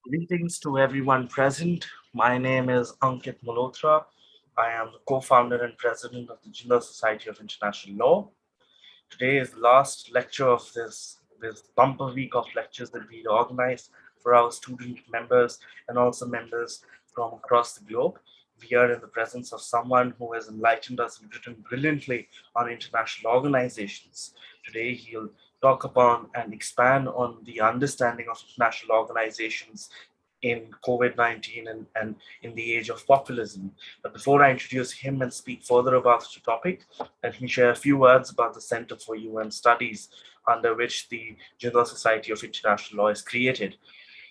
Greetings to everyone present. My name is Ankit Malhotra. I am the co-founder and president of the General Society of International Law. Today is the last lecture of this bumper week of lectures that we organize for our student members and also members from across the globe. We are in the presence of someone who has enlightened us and written brilliantly on international organizations. Today, he'll talk upon and expand on the understanding of international organizations in COVID-19 and in the age of populism. But before I introduce him and speak further about the topic, let me share a few words about the Center for UN Studies, under which the General Society of International Law is created.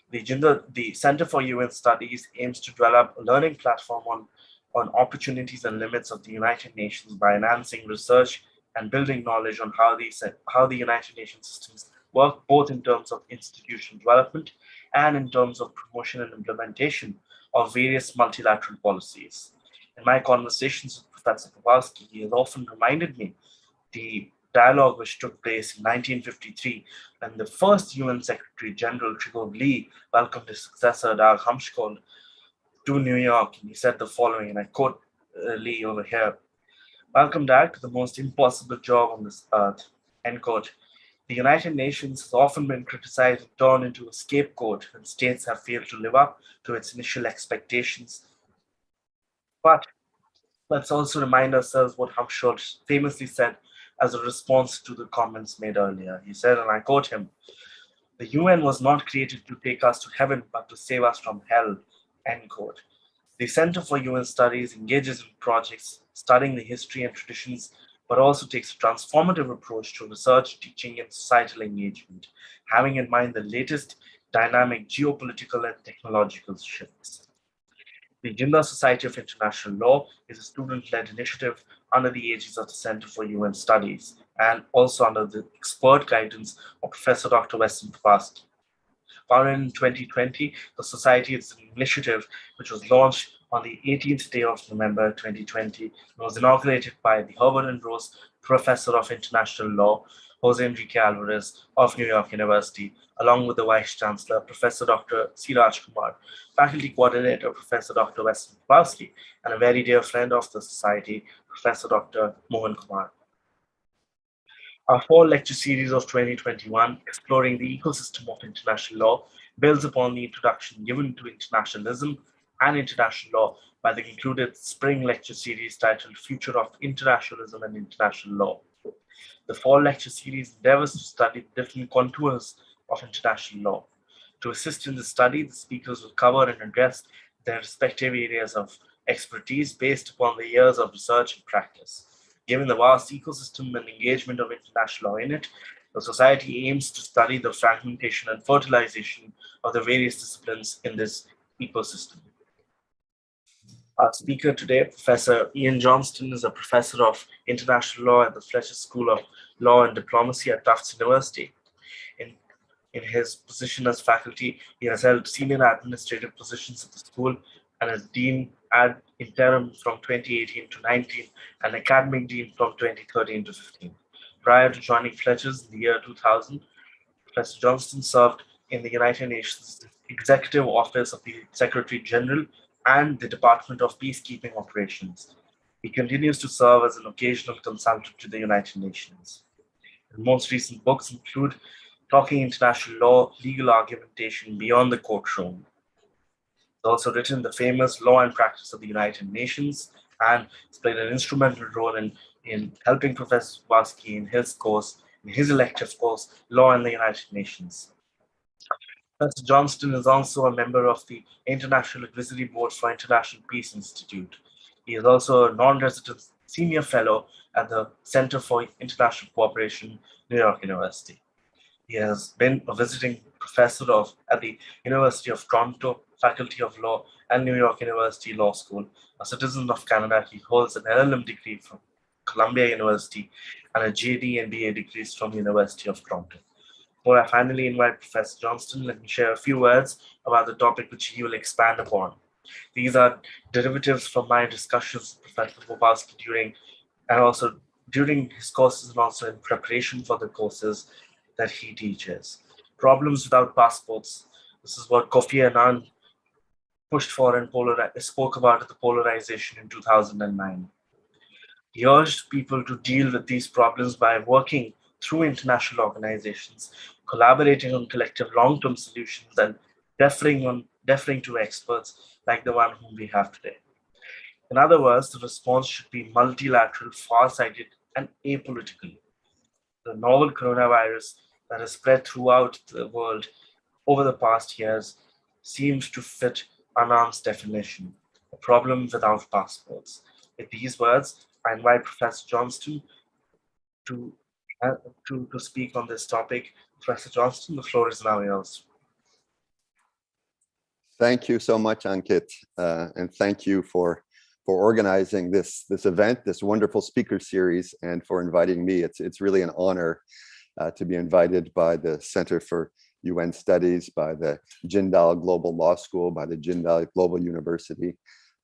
The Center for UN Studies aims to develop a learning platform on opportunities and limits of the United Nations by enhancing research and building knowledge on how the United Nations systems work, both in terms of institutional development and in terms of promotion and implementation of various multilateral policies. In my conversations with Professor Kowalski, he has often reminded me the dialogue which took place in 1953 when the first UN Secretary General Trigger Lee welcomed his successor Dag Hammarskjöld to New York, and he said the following, and I quote Lee over here: "Welcome, Dag, to the most impossible job on this earth." End quote. The United Nations has often been criticized and turned into a scapegoat when states have failed to live up to its initial expectations. But let's also remind ourselves what Hammarskjöld famously said as a response to the comments made earlier. He said, and I quote him, "The UN was not created to take us to heaven, but to save us from hell." End quote. The Center for UN Studies engages in projects studying the history and traditions, but also takes a transformative approach to research, teaching, and societal engagement, having in mind the latest dynamic geopolitical and technological shifts. The Jinnah Society of International Law is a student-led initiative under the aegis of the Center for UN Studies and also under the expert guidance of Professor Dr. Weston Pavasky. Founded in 2020, the Society is an initiative which was launched on the 18th day of November 2020 and was inaugurated by the Herbert and Rose Professor of International Law, Jose Enrique Alvarez of New York University, along with the Vice Chancellor, Professor Dr. Siraj Kumar, Faculty Coordinator, Professor Dr. Weston Pavasky, and a very dear friend of the Society, Professor Dr. Mohan Kumar. Our fall lecture series of 2021, Exploring the Ecosystem of International Law, builds upon the introduction given to internationalism and international law by the concluded spring lecture series titled Future of Internationalism and International Law. The fall lecture series endeavors to study the different contours of international law. To assist in the study, the speakers will cover and address their respective areas of expertise based upon the years of research and practice. Given the vast ecosystem and engagement of international law in it, the Society aims to study the fragmentation and fertilization of the various disciplines in this ecosystem. Our speaker today, Professor Ian Johnstone, is a professor of international law at the Fletcher School of Law and Diplomacy at Tufts University. In his position as faculty, he has held senior administrative positions at the school and as dean ad interim from 2018 to 19 and academic dean from 2013 to 15. Prior to joining Fletcher's in the year 2000, Professor Johnstone served in the United Nations Executive Office of the Secretary General and the Department of Peacekeeping Operations. He continues to serve as an occasional consultant to the United Nations. His most recent books include Talking International Law, Legal Argumentation Beyond the Courtroom. He's also written the famous Law and Practice of the United Nations and has played an instrumental role in helping Professor Pavasky in his elective course, Law in the United Nations. Professor Johnstone is also a member of the International Advisory Board for International Peace Institute. He is also a non-resident senior fellow at the Center for International Cooperation, New York University. He has been a visiting professor at the University of Toronto Faculty of Law, and New York University Law School. A citizen of Canada, he holds an LLM degree from Columbia University and a JD and BA degrees from University of Toronto. Before I finally invite Professor Johnstone, let me share a few words about the topic which he will expand upon. These are derivatives from my discussions with Professor Popowski during his courses and also in preparation for the courses that he teaches. Problems without passports. This is what Kofi Annan pushed for and spoke about at the polarization in 2009. He urged people to deal with these problems by working through international organizations, collaborating on collective long-term solutions, and deferring to experts like the one whom we have today. In other words, the response should be multilateral, far-sighted, and apolitical. The novel coronavirus that has spread throughout the world over the past years seems to fit Anand's definition, a problem without passports. With these words, I invite Professor Johnstone to, to speak on this topic. Professor Johnstone, the floor is now yours. Thank you so much, Ankit, and thank you for organizing this event, this wonderful speaker series, and for inviting me. It's really an honor to be invited by the Center for UN Studies, by the Jindal Global Law School, by the Jindal Global University.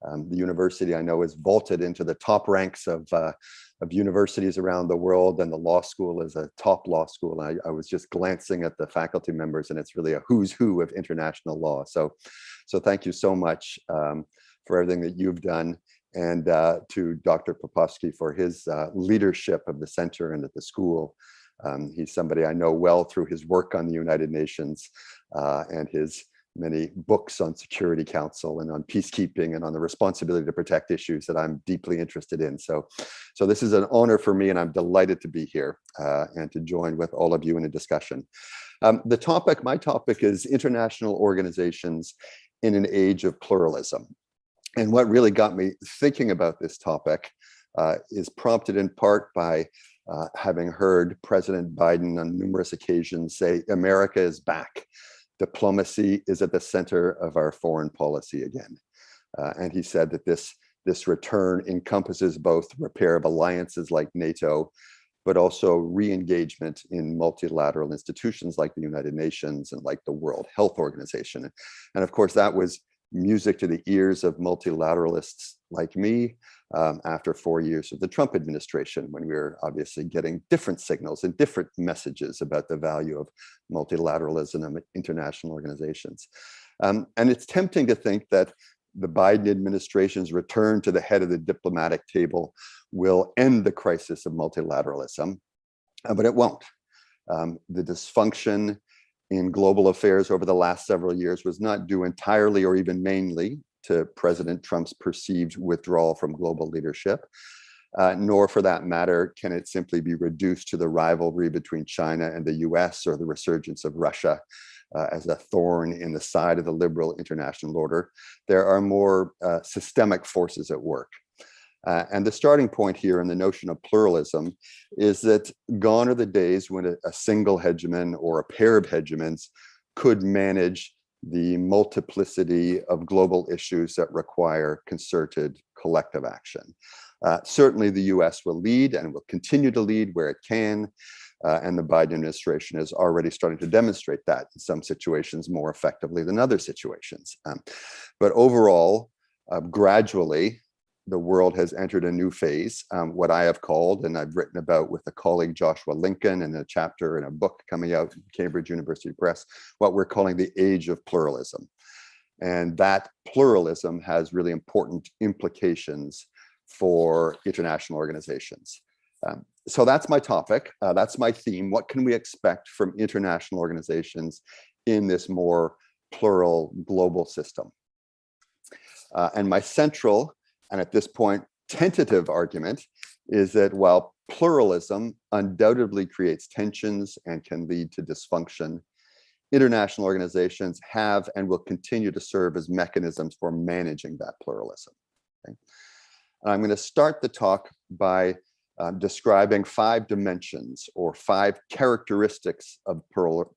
The university I know is vaulted into the top ranks of universities around the world, and the law school is a top law school. I was just glancing at the faculty members, and it's really a who's who of international law. So thank you so much for everything that you've done, and to Dr. Popowski for his leadership of the center and at the school. He's somebody I know well through his work on the United Nations and his many books on Security Council and on peacekeeping and on the responsibility to protect issues that I'm deeply interested in. So this is an honor for me, and I'm delighted to be here and to join with all of you in a discussion. My topic is international organizations in an age of pluralism. And what really got me thinking about this topic is prompted in part by having heard President Biden on numerous occasions say, America is back. Diplomacy is at the center of our foreign policy again. And he said that this return encompasses both repair of alliances like NATO, but also re-engagement in multilateral institutions like the United Nations and like the World Health Organization. And of course, that was music to the ears of multilateralists like me after 4 years of the Trump administration, when we were obviously getting different signals and different messages about the value of multilateralism and international organizations. And it's tempting to think that the Biden administration's return to the head of the diplomatic table will end the crisis of multilateralism, but it won't. The dysfunction in global affairs over the last several years was not due entirely or even mainly to President Trump's perceived withdrawal from global leadership, nor for that matter can it simply be reduced to the rivalry between China and the US or the resurgence of Russia as a thorn in the side of the liberal international order. There are more systemic forces at work. And the starting point here in the notion of pluralism is that gone are the days when a single hegemon or a pair of hegemons could manage the multiplicity of global issues that require concerted collective action. Certainly the US will lead and will continue to lead where it can, and the Biden administration is already starting to demonstrate that in some situations more effectively than other situations. But overall, gradually, the world has entered a new phase, what I have called, and I've written about with a colleague, Joshua Lincoln, in a chapter in a book coming out in Cambridge University Press, what we're calling the Age of Pluralism. And that pluralism has really important implications for international organizations. So that's my topic, that's my theme. What can we expect from international organizations in this more plural global system? And my central, and at this point, tentative argument is that while pluralism undoubtedly creates tensions and can lead to dysfunction, international organizations have and will continue to serve as mechanisms for managing that pluralism. Okay? And I'm going to start the talk by describing 5 dimensions or 5 characteristics of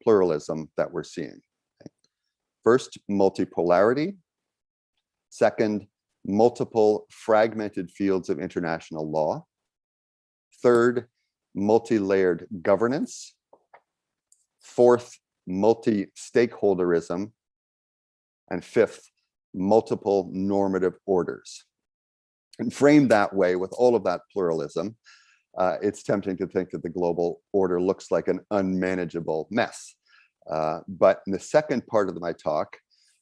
pluralism that we're seeing. Okay? First, multipolarity. Second, multiple fragmented fields of international law. Third, multi-layered governance. Fourth, multi-stakeholderism. And fifth, multiple normative orders. And framed that way, with all of that pluralism, it's tempting to think that the global order looks like an unmanageable mess. But in the second part of my talk,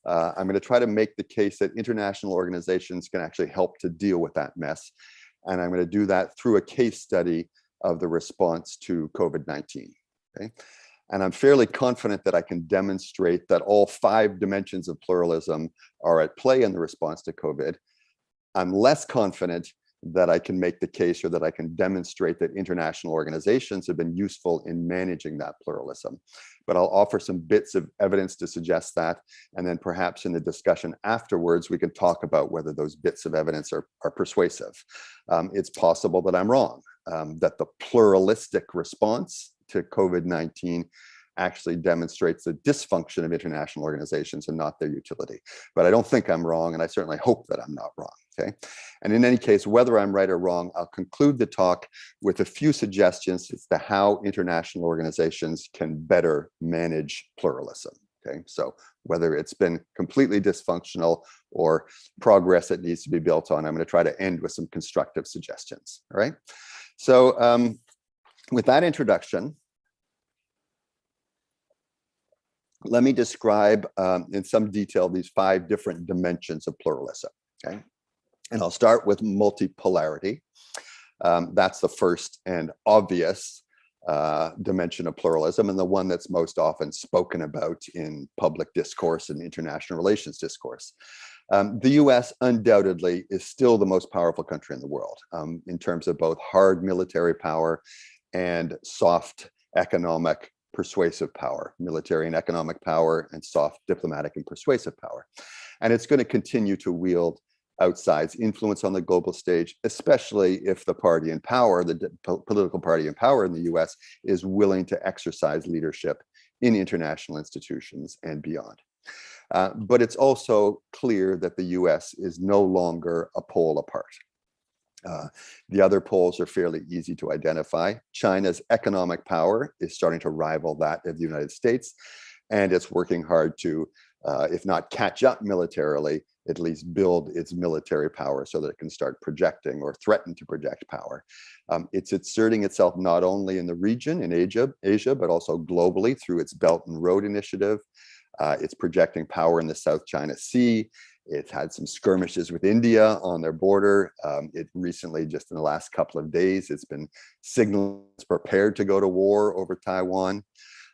I'm going to try to make the case that international organizations can actually help to deal with that mess. And I'm going to do that through a case study of the response to COVID-19. Okay? And I'm fairly confident that I can demonstrate that all 5 dimensions of pluralism are at play in the response to COVID. I'm less confident that I can make the case, or that I can demonstrate that international organizations have been useful in managing that pluralism. But I'll offer some bits of evidence to suggest that, and then perhaps in the discussion afterwards, we can talk about whether those bits of evidence are persuasive. It's possible that I'm wrong, that the pluralistic response to COVID-19 actually demonstrates the dysfunction of international organizations and not their utility. But I don't think I'm wrong, and I certainly hope that I'm not wrong, okay? And in any case, whether I'm right or wrong, I'll conclude the talk with a few suggestions as to how international organizations can better manage pluralism, okay? So whether it's been completely dysfunctional or progress that needs to be built on, I'm going to try to end with some constructive suggestions, all right? So with that introduction, let me describe in some detail these 5 different dimensions of pluralism, okay? And I'll start with multipolarity. That's the first and obvious dimension of pluralism, and the one that's most often spoken about in public discourse and international relations discourse. The US undoubtedly is still the most powerful country in the world in terms of both hard military power and soft economic persuasive power, military and economic power, and soft diplomatic and persuasive power. And it's going to continue to wield outsized influence on the global stage, especially if the party in power, the political party in power in the US, is willing to exercise leadership in international institutions and beyond. But it's also clear that the US is no longer a pole apart. The other poles are fairly easy to identify. China's economic power is starting to rival that of the United States, and it's working hard to, if not catch up militarily, at least build its military power so that it can start projecting or threaten to project power. It's asserting itself not only in the region, in Asia, but also globally through its Belt and Road Initiative. It's projecting power in the South China Sea. It's had some skirmishes with India on their border. It recently, just in the last couple of days, it's been signaling it's prepared to go to war over Taiwan.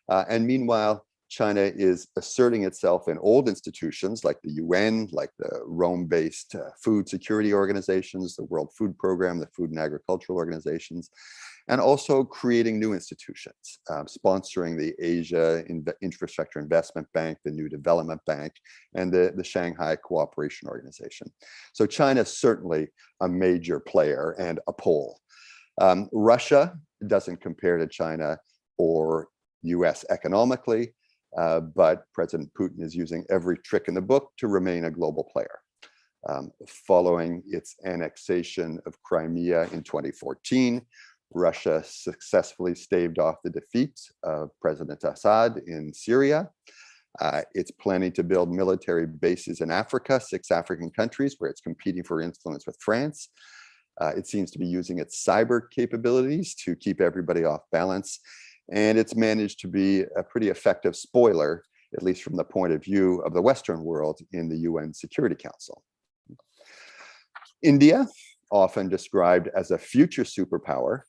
And meanwhile, China is asserting itself in old institutions like the UN, like the Rome-based food security organizations, the World Food Program, the Food and Agricultural Organizations, and also creating new institutions, sponsoring the Asia Infrastructure Investment Bank, the New Development Bank, and the Shanghai Cooperation Organization. So China is certainly a major player and a pole. Russia doesn't compare to China or US economically, but President Putin is using every trick in the book to remain a global player. Following its annexation of Crimea in 2014, Russia successfully staved off the defeat of President Assad in Syria. It's planning to build military bases in Africa, 6 African countries where it's competing for influence with France. It seems to be using its cyber capabilities to keep everybody off balance. And it's managed to be a pretty effective spoiler, at least from the point of view of the Western world in the UN Security Council. India, often described as a future superpower,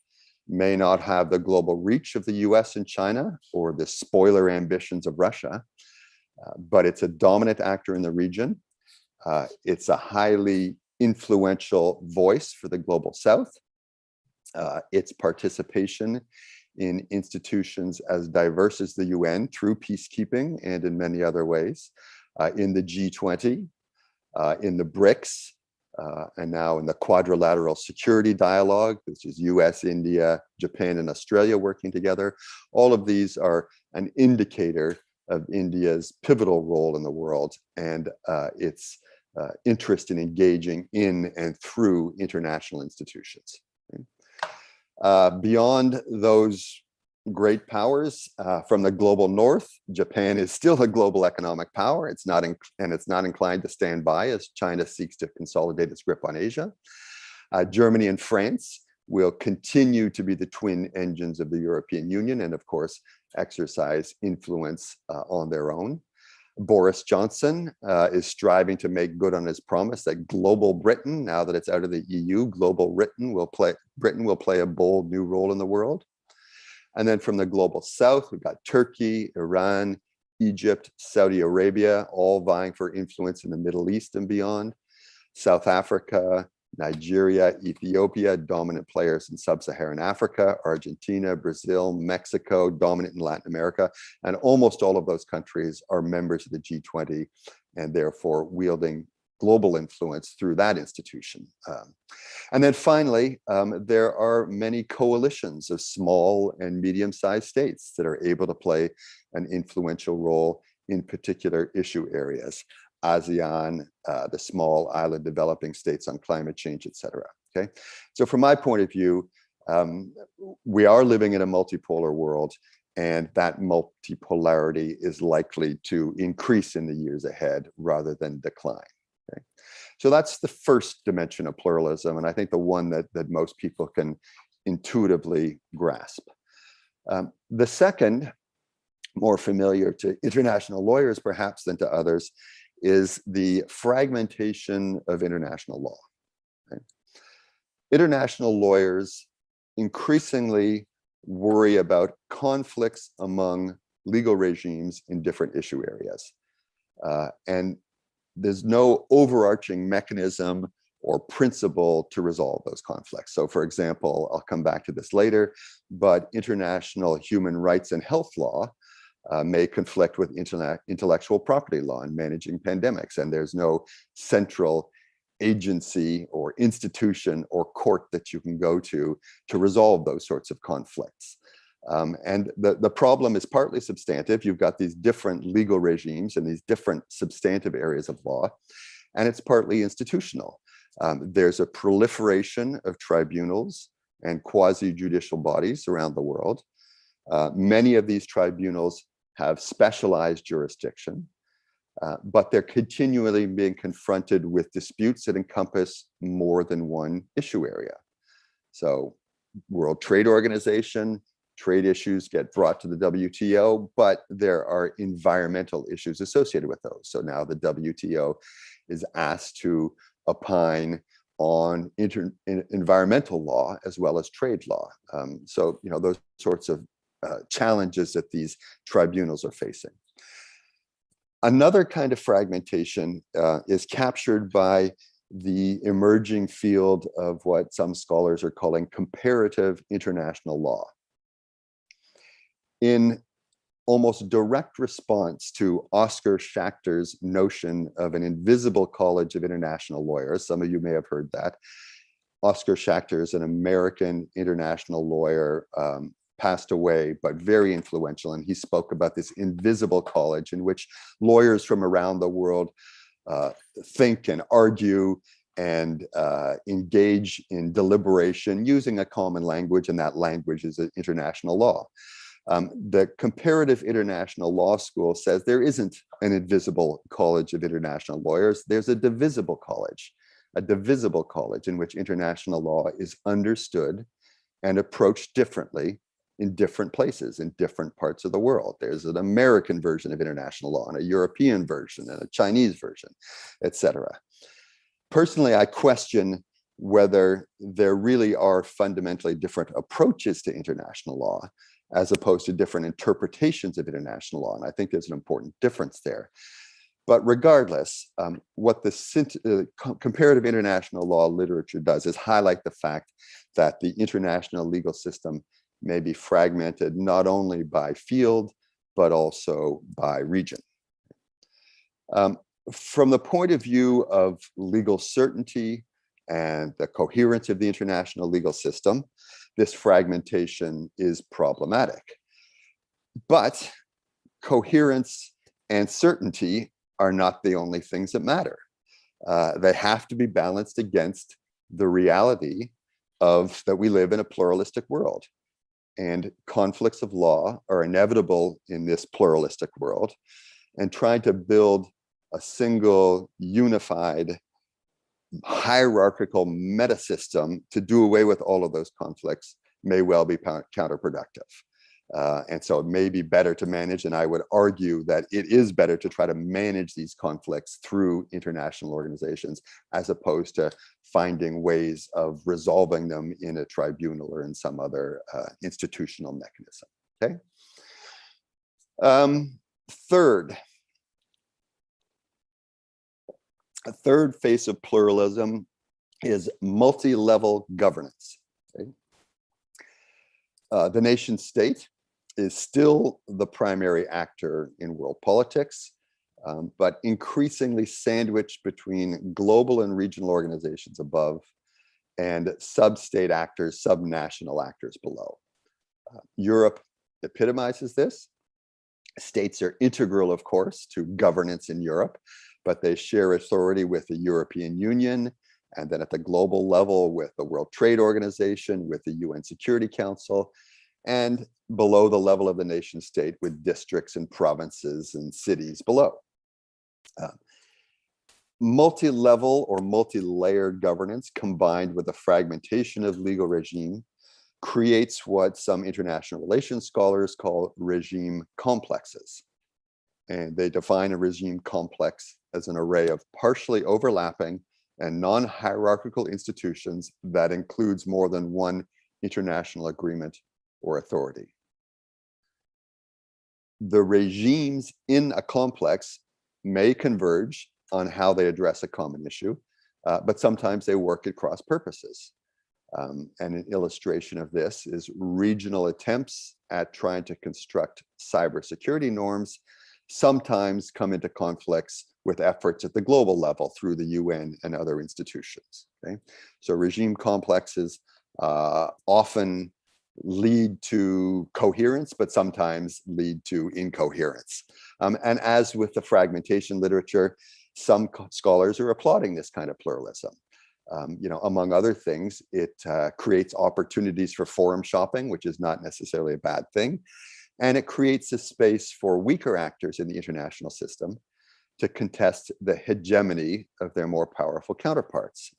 may not have the global reach of the US and China or the spoiler ambitions of Russia, but it's a dominant actor in the region. It's a highly influential voice for the global South. Its participation in institutions as diverse as the UN through peacekeeping and in many other ways, in the G20, in the BRICS, and now in the quadrilateral security dialogue, which is US, India, Japan, and Australia working together. All of these are an indicator of India's pivotal role in the world and its interest in engaging in and through international institutions. Beyond those great powers from the global north, Japan is still a global economic power. It's not inclined to stand by as China seeks to consolidate its grip on Asia. Germany and France will continue to be the twin engines of the European Union and, of course, exercise influence on their own. Boris Johnson is striving to make good on his promise that global Britain, now that it's out of the EU, global Britain will play a bold new role in the world. And then from the global south, we've got Turkey, Iran, Egypt, Saudi Arabia, all vying for influence in the Middle East and beyond. South Africa, Nigeria, Ethiopia, dominant players in sub-Saharan Africa, Argentina, Brazil, Mexico, dominant in Latin America, and almost all of those countries are members of the G20 and therefore wielding global influence through that institution. And then finally, there are many coalitions of small and medium-sized states that are able to play an influential role in particular issue areas. ASEAN, the small island developing states on climate change, et cetera. Okay, so from my point of view, we are living in a multipolar world, and that multipolarity is likely to increase in the years ahead rather than decline. Okay, so that's the first dimension of pluralism, and I think the one that most people can intuitively grasp. The second, more familiar to international lawyers perhaps than to others, is the fragmentation of international law. Okay? International lawyers increasingly worry about conflicts among legal regimes in different issue areas. And there's no overarching mechanism or principle to resolve those conflicts. So for example, I'll come back to this later, but international human rights and health law may conflict with intellectual property law and managing pandemics, and there's no central agency or institution or court that you can go to resolve those sorts of conflicts. And the problem is partly substantive. You've got these different legal regimes and these different substantive areas of law, and it's partly institutional. There's a proliferation of tribunals and quasi-judicial bodies around the world. Many of these tribunals have specialized jurisdiction, but they're continually being confronted with disputes that encompass more than one issue area. So World Trade Organization, trade issues get brought to the WTO, but there are environmental issues associated with those. So now the WTO is asked to opine on environmental law as well as trade law. So, you know, those sorts of challenges that these tribunals are facing. Another kind of fragmentation is captured by the emerging field of what some scholars are calling comparative international law. In almost direct response to Oscar Schachter's notion of an invisible college of international lawyers, some of you may have heard that. Oscar Schachter is an American international lawyer, passed away, but very influential. And he spoke about this invisible college in which lawyers from around the world think and argue and engage in deliberation using a common language, and that language is international law. The Comparative International Law School says there isn't an invisible college of international lawyers. There's a divisible college in which international law is understood and approached differently in different places, in different parts of the world. There's an American version of international law and a European version and a Chinese version, etc. Personally, I question whether there really are fundamentally different approaches to international law as opposed to different interpretations of international law. And I think there's an important difference there. But regardless, what the comparative international law literature does is highlight the fact that the international legal system may be fragmented not only by field, but also by region. From the point of view of legal certainty and the coherence of the international legal system, this fragmentation is problematic. But coherence and certainty are not the only things that matter. They have to be balanced against the reality of that we live in a pluralistic world, and conflicts of law are inevitable in this pluralistic world, and trying to build a single unified hierarchical meta system to do away with all of those conflicts may well be counterproductive. And so it may be better to manage, and I would argue that it is better to try to manage these conflicts through international organizations as opposed to finding ways of resolving them in a tribunal or in some other institutional mechanism. Okay. A third face of pluralism is multi-level governance. Okay? The nation state is still the primary actor in world politics, but increasingly sandwiched between global and regional organizations above and sub-state actors, sub-national actors below. Europe epitomizes this. States are integral, of course, to governance in Europe, but they share authority with the European Union, and then at the global level with the World Trade Organization, with the UN Security Council, and below the level of the nation state with districts and provinces and cities below. Multi-level or multi-layered governance combined with the fragmentation of legal regime creates what some international relations scholars call regime complexes. And they define a regime complex as an array of partially overlapping and non-hierarchical institutions that includes more than one international agreement or authority. The regimes in a complex may converge on how they address a common issue, but sometimes they work at cross purposes. And an illustration of this is regional attempts at trying to construct cybersecurity norms sometimes come into conflicts with efforts at the global level through the UN and other institutions. Okay? So regime complexes often lead to coherence, but sometimes lead to incoherence. And as with the fragmentation literature, some scholars are applauding this kind of pluralism. Among other things, it creates opportunities for forum shopping, which is not necessarily a bad thing. And it creates a space for weaker actors in the international system to contest the hegemony of their more powerful counterparts,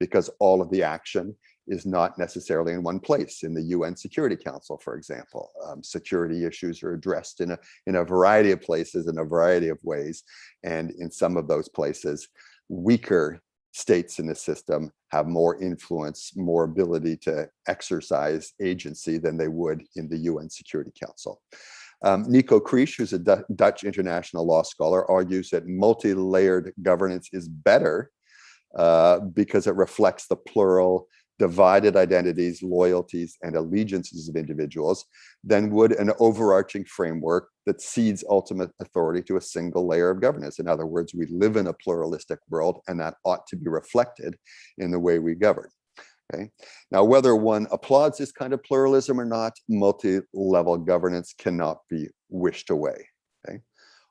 because all of the action is not necessarily in one place. In the UN Security Council, for example, security issues are addressed in a variety of places in a variety of ways. And in some of those places, weaker states in the system have more influence, more ability to exercise agency than they would in the UN Security Council. Nico Krisch, who's a Dutch international law scholar, argues that multi-layered governance is better because it reflects the plural, divided identities, loyalties, and allegiances of individuals than would an overarching framework that cedes ultimate authority to a single layer of governance. In other words, we live in a pluralistic world, and that ought to be reflected in the way we govern. Okay. Now, whether one applauds this kind of pluralism or not, multi-level governance cannot be wished away. Okay.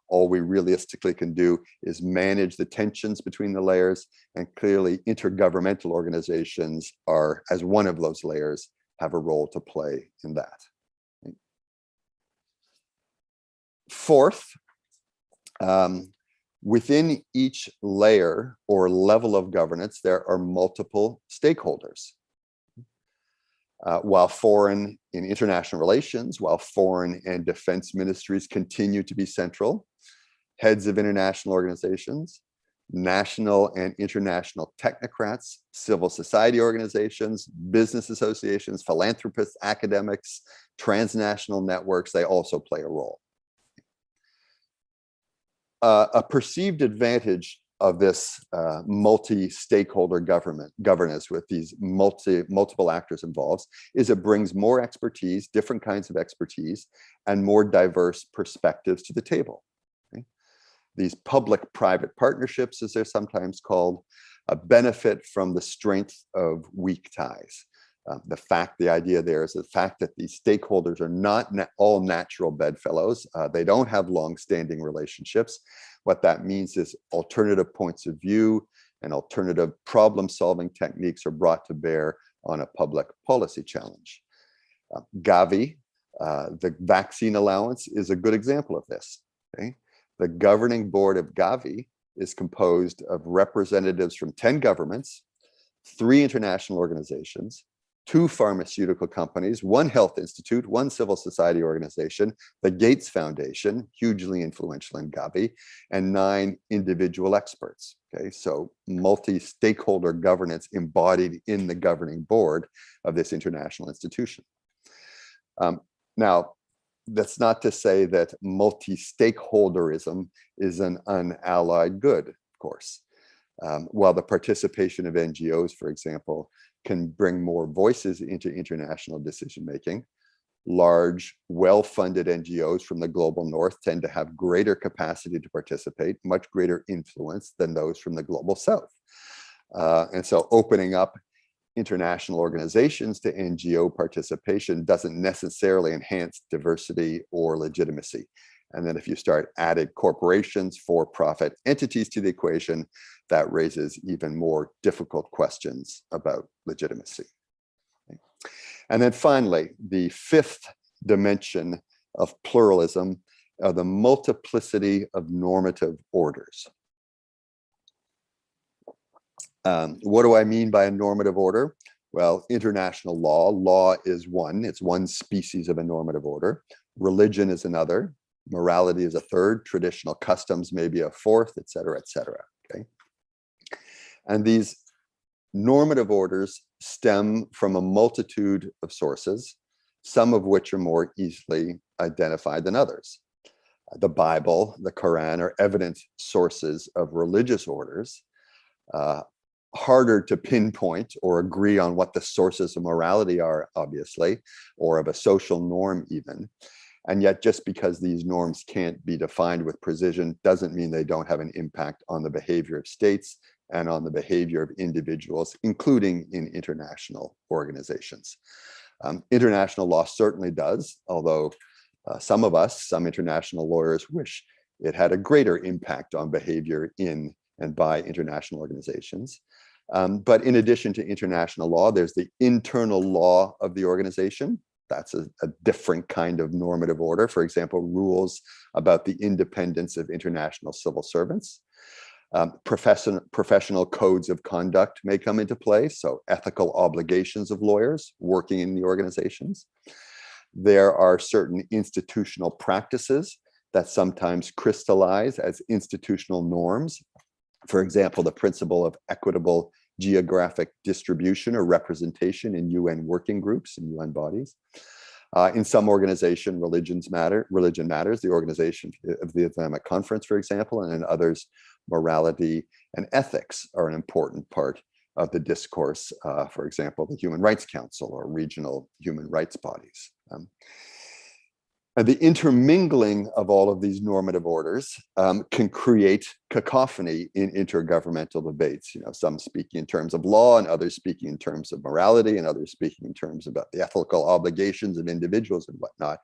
All we realistically can do is manage the tensions between the layers, and clearly intergovernmental organizations are, as one of those layers, have a role to play in that. Okay. Fourth, within each layer or level of governance, there are multiple stakeholders. While foreign and international relations, while foreign and defense ministries continue to be central, heads of international organizations, national and international technocrats, civil society organizations, business associations, philanthropists, academics, transnational networks, they also play a role. A perceived advantage of this multi-stakeholder governance with these multiple actors involved is it brings more expertise, different kinds of expertise, and more diverse perspectives to the table. Okay? These public-private partnerships, as they're sometimes called, benefit from the strength of weak ties. The idea there is the fact that these stakeholders are not all natural bedfellows. They don't have long-standing relationships. What that means is alternative points of view and alternative problem-solving techniques are brought to bear on a public policy challenge. Gavi, the vaccine allowance, is a good example of this. Okay? The governing board of Gavi is composed of representatives from 10 governments, 3 international organizations, 2 pharmaceutical companies, 1 health institute, 1 civil society organization, the Gates Foundation, hugely influential in Gavi, and 9 individual experts. Okay, so multi-stakeholder governance embodied in the governing board of this international institution. Now, that's not to say that multi-stakeholderism is an unallied good, of course. While the participation of NGOs, for example, can bring more voices into international decision-making, large, well-funded NGOs from the global north tend to have greater capacity to participate, much greater influence than those from the global south. And so opening up international organizations to NGO participation doesn't necessarily enhance diversity or legitimacy. And then if you start adding corporations, for-profit entities to the equation, that raises even more difficult questions about legitimacy. Okay. And then finally, the 5th dimension of pluralism are the multiplicity of normative orders. What do I mean by a normative order? Well, international law is one. It's one species of a normative order. Religion is another. Morality is a third. Traditional customs may be a fourth, et cetera, okay? And these normative orders stem from a multitude of sources, some of which are more easily identified than others. The Bible, the Quran are evident sources of religious orders, harder to pinpoint or agree on what the sources of morality are, obviously, or of a social norm even. And yet, just because these norms can't be defined with precision doesn't mean they don't have an impact on the behavior of states and on the behavior of individuals, including in international organizations. International law certainly does, although some international lawyers, wish it had a greater impact on behavior in and by international organizations. But in addition to international law, there's the internal law of the organization. That's a different kind of normative order. For example, rules about the independence of international civil servants. Professional codes of conduct may come into play, so ethical obligations of lawyers working in the organizations. There are certain institutional practices that sometimes crystallize as institutional norms. For example, the principle of equitable geographic distribution or representation in UN working groups and UN bodies. In some organization, religion matters, the Organization of the Islamic Conference, for example, and in others, morality and ethics are an important part of the discourse, for example, the Human Rights Council or regional human rights bodies. And the intermingling of all of these normative orders can create cacophony in intergovernmental debates. You know, some speaking in terms of law and others speaking in terms of morality and others speaking in terms about the ethical obligations of individuals and whatnot.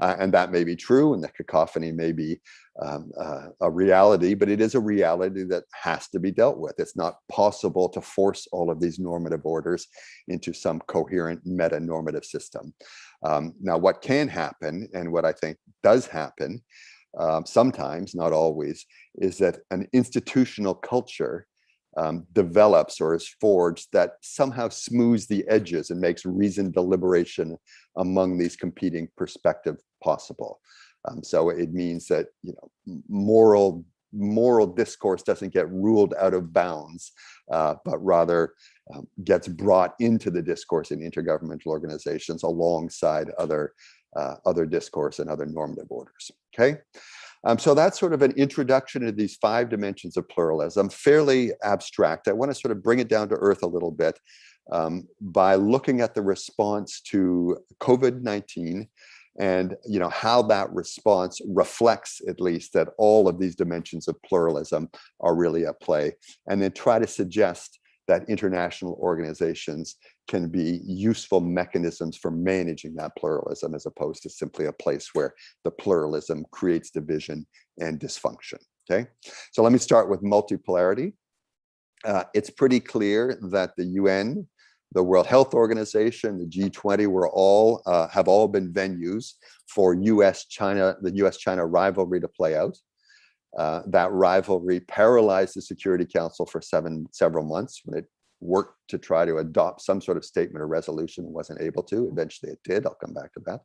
And that may be true, and the cacophony may be a reality, but it is a reality that has to be dealt with. It's not possible to force all of these normative orders into some coherent meta-normative system. Now, what can happen, and what I think does happen, sometimes, not always, is that an institutional culture develops or is forged that somehow smooths the edges and makes reasoned deliberation among these competing perspectives possible. So it means that, you know, moral discourse doesn't get ruled out of bounds, but rather gets brought into the discourse in intergovernmental organizations alongside other discourse and other normative orders. Okay, so that's sort of an introduction to these 5 dimensions of pluralism, fairly abstract. I want to sort of bring it down to earth a little bit by looking at the response to COVID-19 and, you know, how that response reflects, at least, that all of these dimensions of pluralism are really at play, and then try to suggest that international organizations can be useful mechanisms for managing that pluralism, as opposed to simply a place where the pluralism creates division and dysfunction. Okay, so let me start with multipolarity. It's pretty clear that the UN, the World Health Organization, the G20 have all been venues for the US-China rivalry to play out. That rivalry paralyzed the Security Council for several months when it worked to try to adopt some sort of statement or resolution and wasn't able to. Eventually it did. I'll come back to that.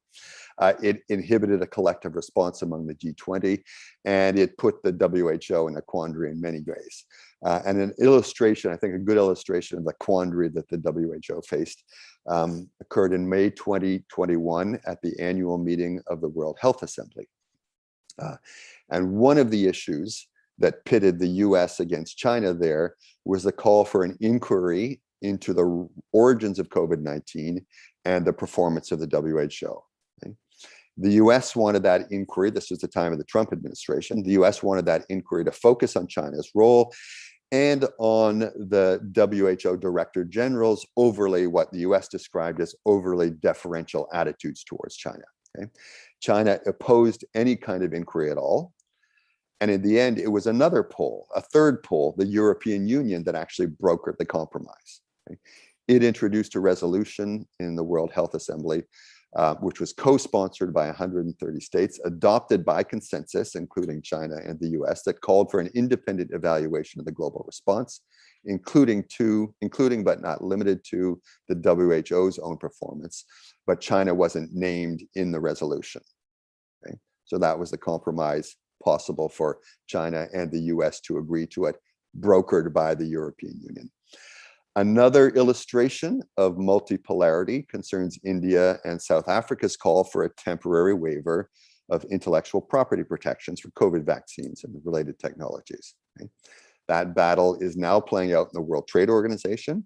It inhibited a collective response among the G20, and it put the WHO in a quandary in many ways. And an illustration, I think a good illustration of the quandary that the WHO faced occurred in May 2021 at the annual meeting of the World Health Assembly. And one of the issues that pitted the US against China there was the call for an inquiry into the origins of COVID-19 and the performance of the WHO. Okay? The US wanted that inquiry, this was the time of the Trump administration, the US wanted that inquiry to focus on China's role and on the WHO Director General's what the US described as overly deferential attitudes towards China. Okay? China opposed any kind of inquiry at all. And in the end, it was another pole, a third pole, the European Union, that actually brokered the compromise. Okay? It introduced a resolution in the World Health Assembly, which was co-sponsored by 130 states, adopted by consensus, including China and the US, that called for an independent evaluation of the global response, including but not limited to the WHO's own performance, but China wasn't named in the resolution. Okay? So that was the compromise possible for China and the US to agree to it, brokered by the European Union. Another illustration of multipolarity concerns India and South Africa's call for a temporary waiver of intellectual property protections for COVID vaccines and related technologies. Okay? That battle is now playing out in the World Trade Organization.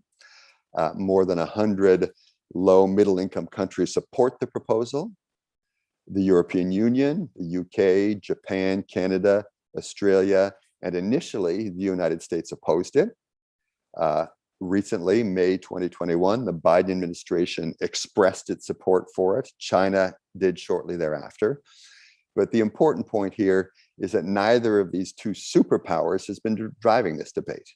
More than 100 low middle income countries support the proposal. The European Union, the UK, Japan, Canada, Australia, and initially the United States opposed it. Recently, May 2021, the Biden administration expressed its support for it. China did shortly thereafter. But the important point here is that neither of these two superpowers has been driving this debate.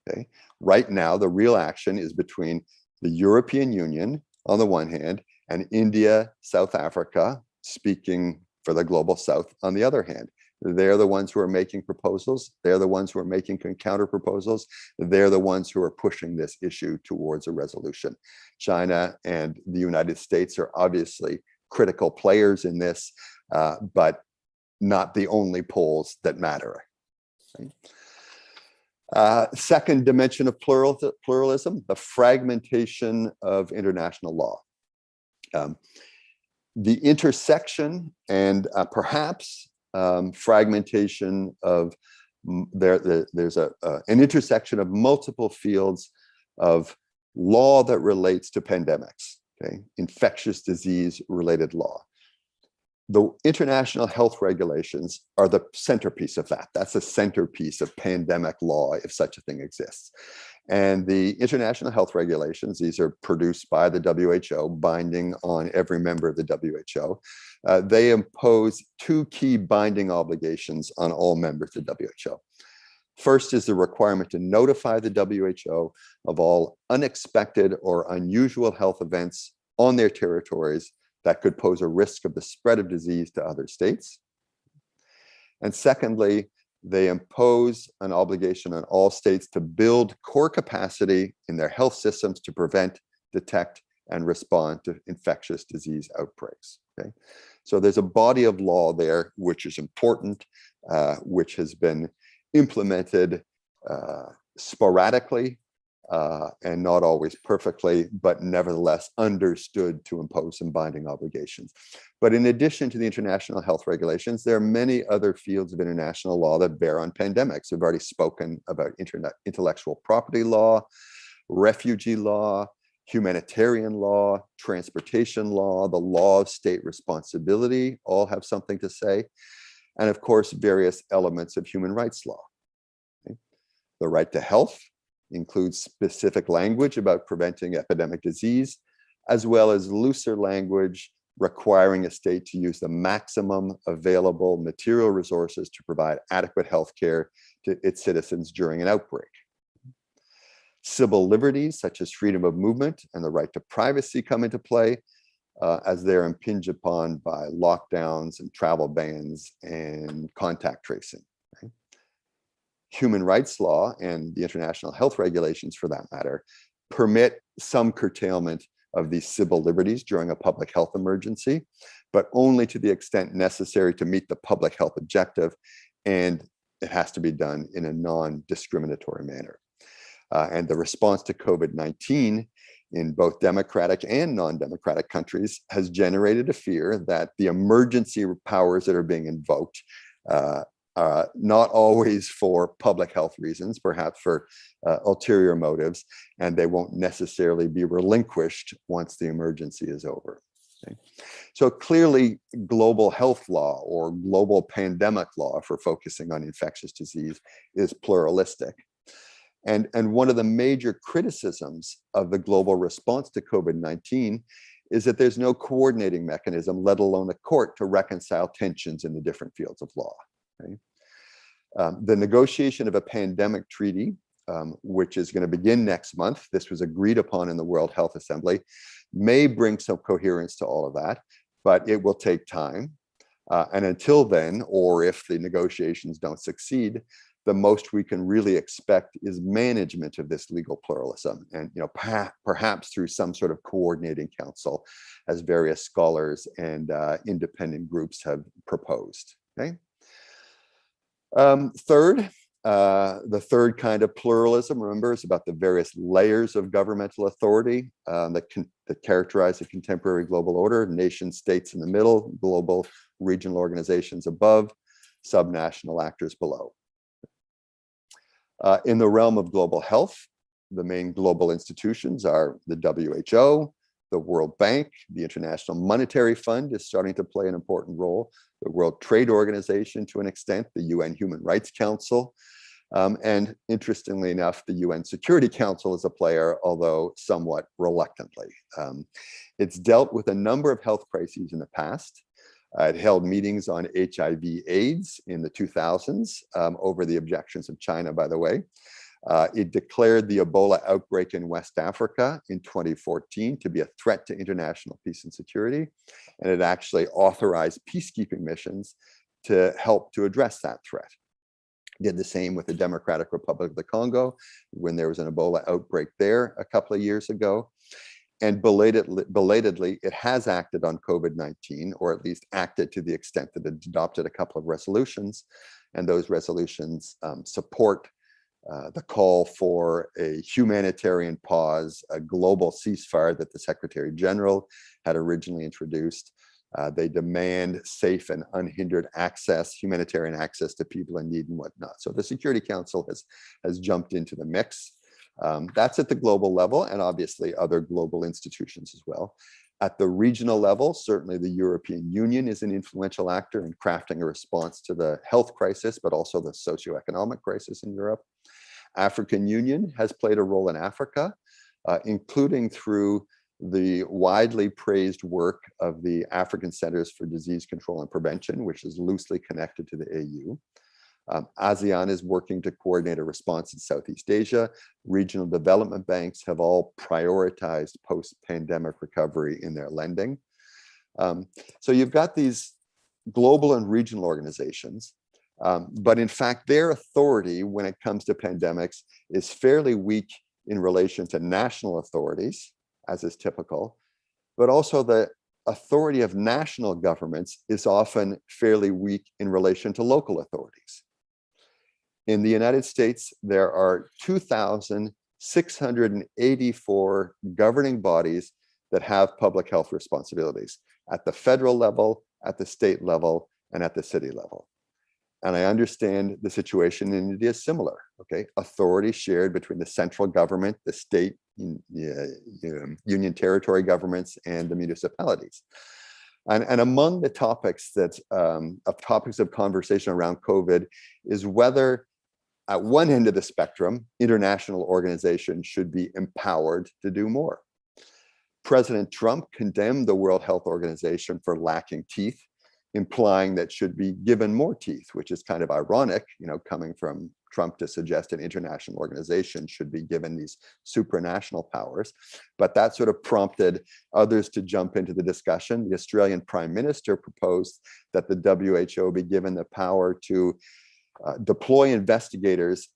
Okay? Right now, the real action is between the European Union on the one hand and India, South Africa, speaking for the global South on the other hand. They're the ones who are making proposals. They're the ones who are making counter proposals. They're the ones who are pushing this issue towards a resolution. China and the United States are obviously critical players in this, but not the only poles that matter. Okay? Second dimension of pluralism, the fragmentation of international law. The intersection and perhaps fragmentation of there's an intersection of multiple fields of law that relates to pandemics, okay? Infectious disease related law. The international health regulations are the centerpiece of that. That's the centerpiece of pandemic law, if such a thing exists. And the international health regulations, these are produced by the WHO, binding on every member of the WHO. They impose two key binding obligations on all members of the WHO. First is the requirement to notify the WHO of all unexpected or unusual health events on their territories that could pose a risk of the spread of disease to other states. And secondly, they impose an obligation on all states to build core capacity in their health systems to prevent, detect, and respond to infectious disease outbreaks. Okay? So there's a body of law there which is important, which has been implemented sporadically, and not always perfectly, but nevertheless understood to impose some binding obligations. But in addition to the international health regulations, there are many other fields of international law that bear on pandemics. We've already spoken about intellectual property law, refugee law, humanitarian law, transportation law, the law of state responsibility, all have something to say. And of course, various elements of human rights law. Okay? The right to health, includes specific language about preventing epidemic disease, as well as looser language requiring a state to use the maximum available material resources to provide adequate health care to its citizens during an outbreak. Civil liberties such as freedom of movement and the right to privacy come into play as they're impinged upon by lockdowns and travel bans and contact tracing. Right? Human rights law and the international health regulations, for that matter, permit some curtailment of these civil liberties during a public health emergency, but only to the extent necessary to meet the public health objective, and it has to be done in a non-discriminatory manner. And the response to COVID-19 in both democratic and non-democratic countries has generated a fear that the emergency powers that are being invoked, not always for public health reasons, perhaps for ulterior motives, and they won't necessarily be relinquished once the emergency is over. Okay. So clearly, global health law or global pandemic law, if we're focusing on infectious disease, is pluralistic. And one of the major criticisms of the global response to COVID-19 is that there's no coordinating mechanism, let alone a court, to reconcile tensions in the different fields of law. Okay? The negotiation of a pandemic treaty, which is going to begin next month, this was agreed upon in the World Health Assembly, may bring some coherence to all of that, but it will take time. And until then, or if the negotiations don't succeed, the most we can really expect is management of this legal pluralism, and perhaps through some sort of coordinating council, as various scholars and independent groups have proposed. Okay. Third, the third kind of pluralism, remember, is about the various layers of governmental authority that characterize the contemporary global order: nation states in the middle, global regional organizations above, subnational actors below. In the realm of global health, the main global institutions are the WHO, the World Bank, the International Monetary Fund is starting to play an important role, the World Trade Organization to an extent, the UN Human Rights Council, and interestingly enough, the UN Security Council is a player, although somewhat reluctantly. It's dealt with a number of health crises in the past. It held meetings on HIV/AIDS in the 2000s over the objections of China, by the way. It declared the Ebola outbreak in West Africa in 2014 to be a threat to international peace and security. And it actually authorized peacekeeping missions to help to address that threat. Did the same with the Democratic Republic of the Congo when there was an Ebola outbreak there a couple of years ago. And belatedly, it has acted on COVID-19, or at least acted to the extent that it adopted a couple of resolutions. And those resolutions support the call for a humanitarian pause, a global ceasefire that the Secretary General had originally introduced. They demand safe and unhindered access, humanitarian access to people in need and whatnot. So the Security Council has jumped into the mix. That's at the global level, and obviously other global institutions as well. At the regional level, certainly the European Union is an influential actor in crafting a response to the health crisis, but also the socioeconomic crisis in Europe. African Union has played a role in Africa, including through the widely praised work of the African Centers for Disease Control and Prevention, which is loosely connected to the AU. ASEAN is working to coordinate a response in Southeast Asia. Regional development banks have all prioritized post-pandemic recovery in their lending. So you've got these global and regional organizations, but in fact, their authority when it comes to pandemics is fairly weak in relation to national authorities, as is typical, but also the authority of national governments is often fairly weak in relation to local authorities. In the United States, there are 2,684 governing bodies that have public health responsibilities at the federal level, at the state level, and at the city level. And I understand the situation in India is similar, okay? Authority shared between the central government, the state, union territory governments, and the municipalities. And among the topics that, topics of conversation around COVID is whether at one end of the spectrum, international organizations should be empowered to do more. President Trump condemned the World Health Organization for lacking teeth, implying that should be given more teeth, which is kind of ironic, coming from Trump to suggest an international organization should be given these supranational powers. But that sort of prompted others to jump into the discussion. The Australian Prime Minister proposed that the WHO be given the power to deploy investigators,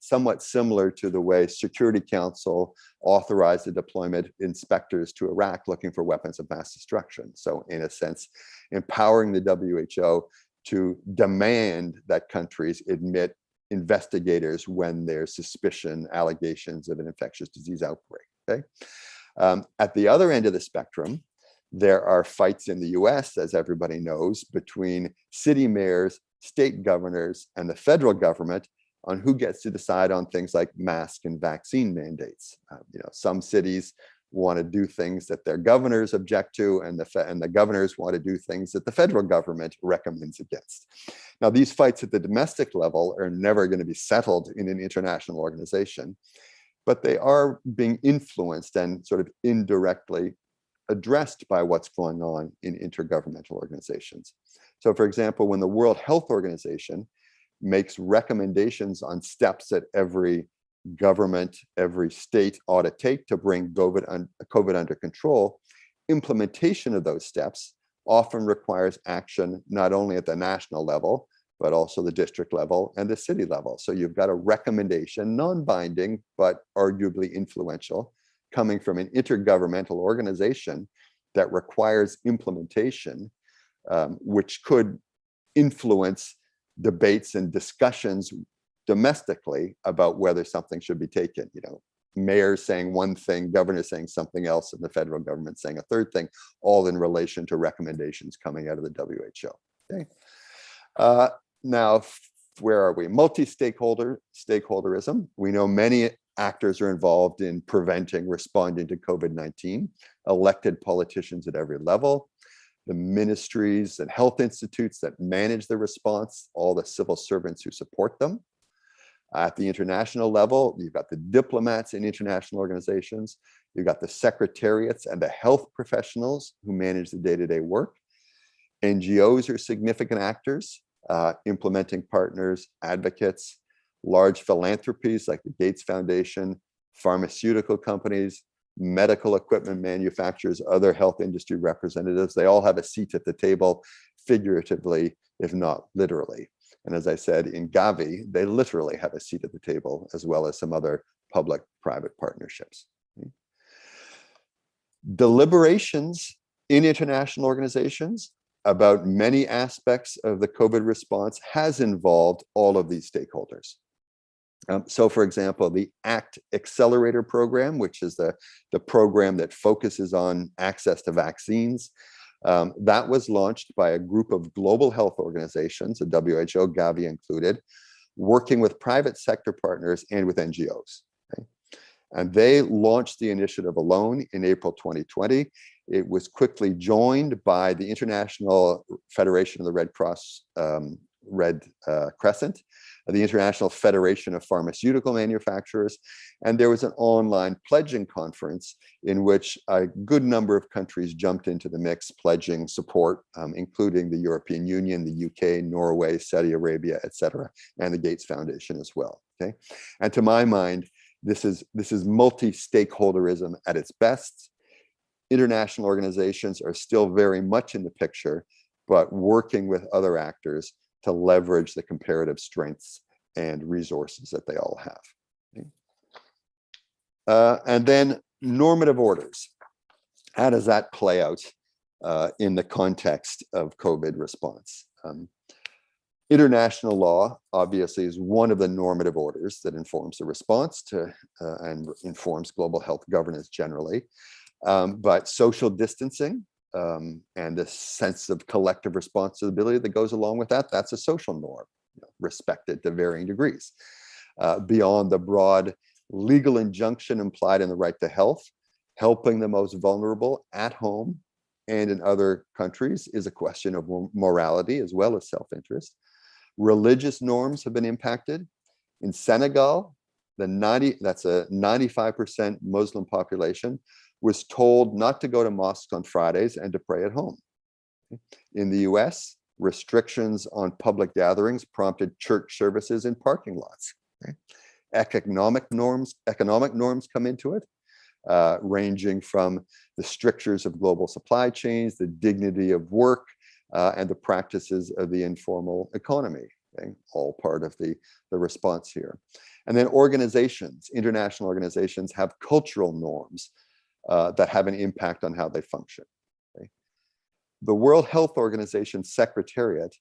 somewhat similar to the way Security Council authorized the deployment inspectors to Iraq looking for weapons of mass destruction. So in a sense, empowering the WHO to demand that countries admit investigators when there's suspicion, allegations of an infectious disease outbreak. Okay? At the other end of the spectrum, there are fights in the US, as everybody knows, between city mayors, state governors, and the federal government on who gets to decide on things like mask and vaccine mandates. Some cities want to do things that their governors object to, and the governors want to do things that the federal government recommends against. Now, these fights at the domestic level are never going to be settled in an international organization, but they are being influenced and sort of indirectly addressed by what's going on in intergovernmental organizations. So, for example, when the World Health Organization makes recommendations on steps that every government, every state ought to take to bring COVID under control, implementation of those steps often requires action not only at the national level, but also the district level and the city level. So you've got a recommendation, non-binding, but arguably influential, coming from an intergovernmental organization that requires implementation, which could influence debates and discussions domestically about whether something should be taken. Mayors saying one thing, governors saying something else, and the federal government saying a third thing, all in relation to recommendations coming out of the WHO. Okay. Now, where are we? Multi-stakeholderism. We know many actors are involved in preventing, responding to COVID-19, elected politicians at every level, the ministries and health institutes that manage the response, all the civil servants who support them. At the international level, you've got the diplomats in international organizations, you've got the secretariats and the health professionals who manage the day-to-day work. NGOs are significant actors, implementing partners, advocates, large philanthropies like the Gates Foundation, pharmaceutical companies, medical equipment manufacturers, other health industry representatives. They all have a seat at the table, figuratively, if not literally. And as I said, in Gavi, they literally have a seat at the table, as well as some other public-private partnerships. Deliberations in international organizations about many aspects of the COVID response has involved all of these stakeholders. So, for example, the ACT Accelerator program, which is the program that focuses on access to vaccines, that was launched by a group of global health organizations, the WHO, Gavi included, working with private sector partners and with NGOs. Okay? And they launched the initiative alone in April 2020. It was quickly joined by the International Federation of the Red Cross, Red Crescent, the International Federation of Pharmaceutical Manufacturers, and there was an online pledging conference in which a good number of countries jumped into the mix, pledging support, including the European Union, the UK, Norway, Saudi Arabia, etc., and the Gates Foundation as well. Okay, and to my mind, this is multi-stakeholderism at its best. International organizations are still very much in the picture, but working with other actors to leverage the comparative strengths and resources that they all have. Okay. And then normative orders. How does that play out in the context of COVID response? International law, obviously, is one of the normative orders that informs the response to and informs global health governance generally. But social distancing, and the sense of collective responsibility that goes along with that, that's a social norm, respected to varying degrees. Beyond the broad legal injunction implied in the right to health, helping the most vulnerable at home and in other countries is a question of morality as well as self-interest. Religious norms have been impacted. In Senegal, that's a 95% Muslim population, was told not to go to mosques on Fridays and to pray at home. In the US, restrictions on public gatherings prompted church services in parking lots. Economic norms come into it, ranging from the strictures of global supply chains, the dignity of work, and the practices of the informal economy. All part of the response here. And then organizations, international organizations, have cultural norms that have an impact on how they function. The World Health Organization Secretariat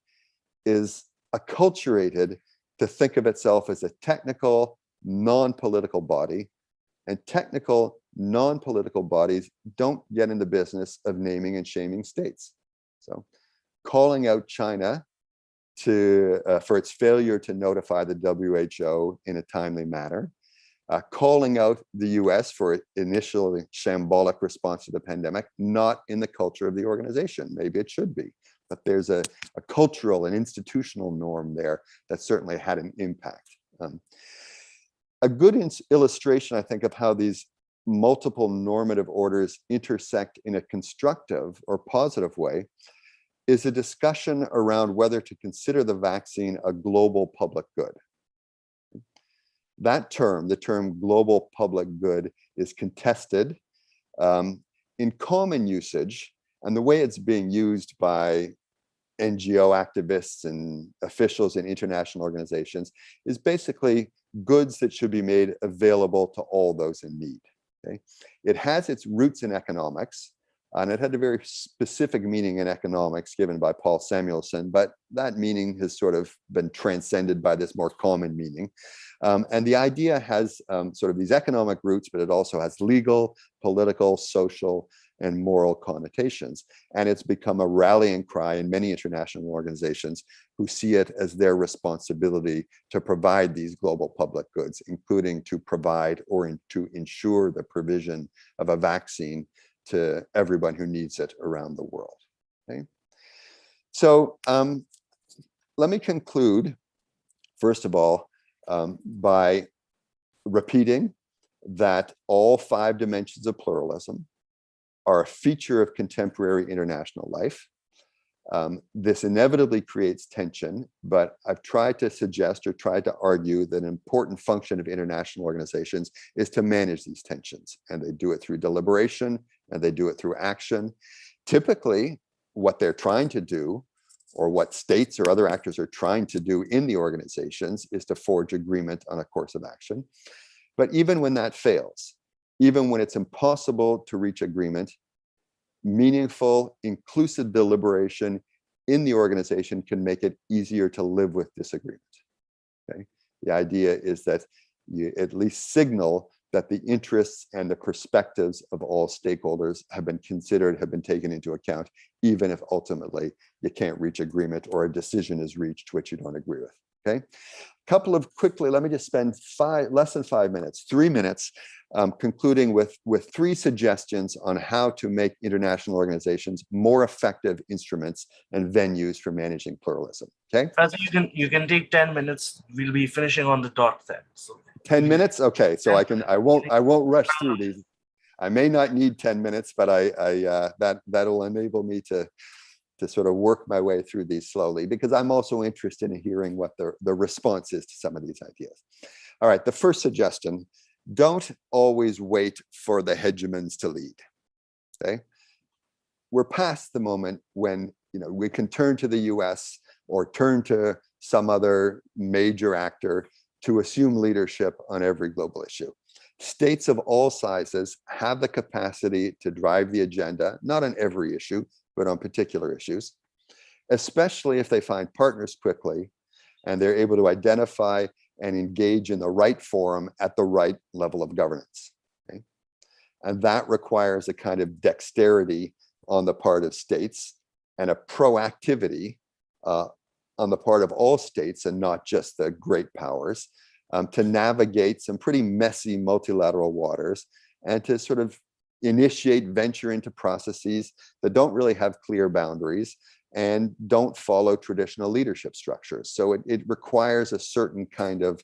is acculturated to think of itself as a technical, non-political body, and technical, non-political bodies don't get in the business of naming and shaming states. So calling out China for its failure to notify the WHO in a timely manner, calling out the US for its initially shambolic response to the pandemic, not in the culture of the organization. Maybe it should be, but there's a cultural and institutional norm there that certainly had an impact. A good illustration, I think, of how these multiple normative orders intersect in a constructive or positive way is a discussion around whether to consider the vaccine a global public good. That term, the term global public good, is contested in common usage, and the way it's being used by NGO activists and officials in international organizations is basically goods that should be made available to all those in need. Okay? It has its roots in economics, and it had a very specific meaning in economics given by Paul Samuelson, but that meaning has sort of been transcended by this more common meaning. And the idea has sort of these economic roots, but it also has legal, political, social, and moral connotations. And it's become a rallying cry in many international organizations who see it as their responsibility to provide these global public goods, including to provide or to ensure the provision of a vaccine to everyone who needs it around the world. Okay? So let me conclude, first of all, by repeating that all 5 dimensions of pluralism are a feature of contemporary international life. This inevitably creates tension, but I've tried to suggest or tried to argue that an important function of international organizations is to manage these tensions, and they do it through deliberation, and they do it through action. Typically, what they're trying to do, or what states or other actors are trying to do in the organizations, is to forge agreement on a course of action. But even when that fails, even when it's impossible to reach agreement, meaningful, inclusive deliberation in the organization can make it easier to live with disagreement. Okay? The idea is that you at least signal that the interests and the perspectives of all stakeholders have been considered, have been taken into account, even if ultimately you can't reach agreement or a decision is reached which you don't agree with. Okay? Couple of quickly, let me just spend less than 5 minutes, 3 minutes, concluding with 3 suggestions on how to make international organizations more effective instruments and venues for managing pluralism. Okay. Professor, you can take 10 minutes. We'll be finishing on the dot then. So 10 minutes, okay. So I won't rush through these. I may not need 10 minutes, but that'll enable me to sort of work my way through these slowly, because I'm also interested in hearing what the response is to some of these ideas. All right, the first suggestion: don't always wait for the hegemons to lead. Okay, we're past the moment when we can turn to the US or turn to some other major actor to assume leadership on every global issue. States of all sizes have the capacity to drive the agenda, not on every issue, but on particular issues, especially if they find partners quickly and they're able to identify and engage in the right forum at the right level of governance. Okay? And that requires a kind of dexterity on the part of states and a proactivity on the part of all states, and not just the great powers, to navigate some pretty messy multilateral waters and to sort of initiate, venture into processes that don't really have clear boundaries and don't follow traditional leadership structures. So it requires a certain kind of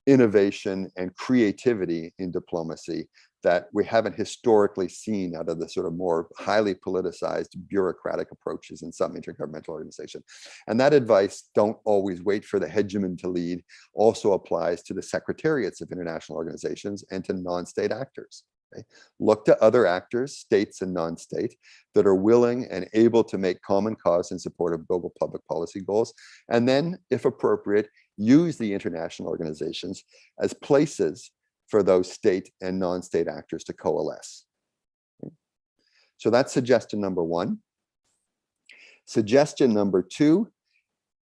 innovation and creativity in diplomacy that we haven't historically seen out of the sort of more highly politicized bureaucratic approaches in some intergovernmental organization. And that advice, don't always wait for the hegemon to lead, also applies to the secretariats of international organizations and to non-state actors. Okay? Look to other actors, states and non-state, that are willing and able to make common cause in support of global public policy goals. And then, if appropriate, use the international organizations as places for those state and non-state actors to coalesce. Okay? So that's suggestion number one. Suggestion number two,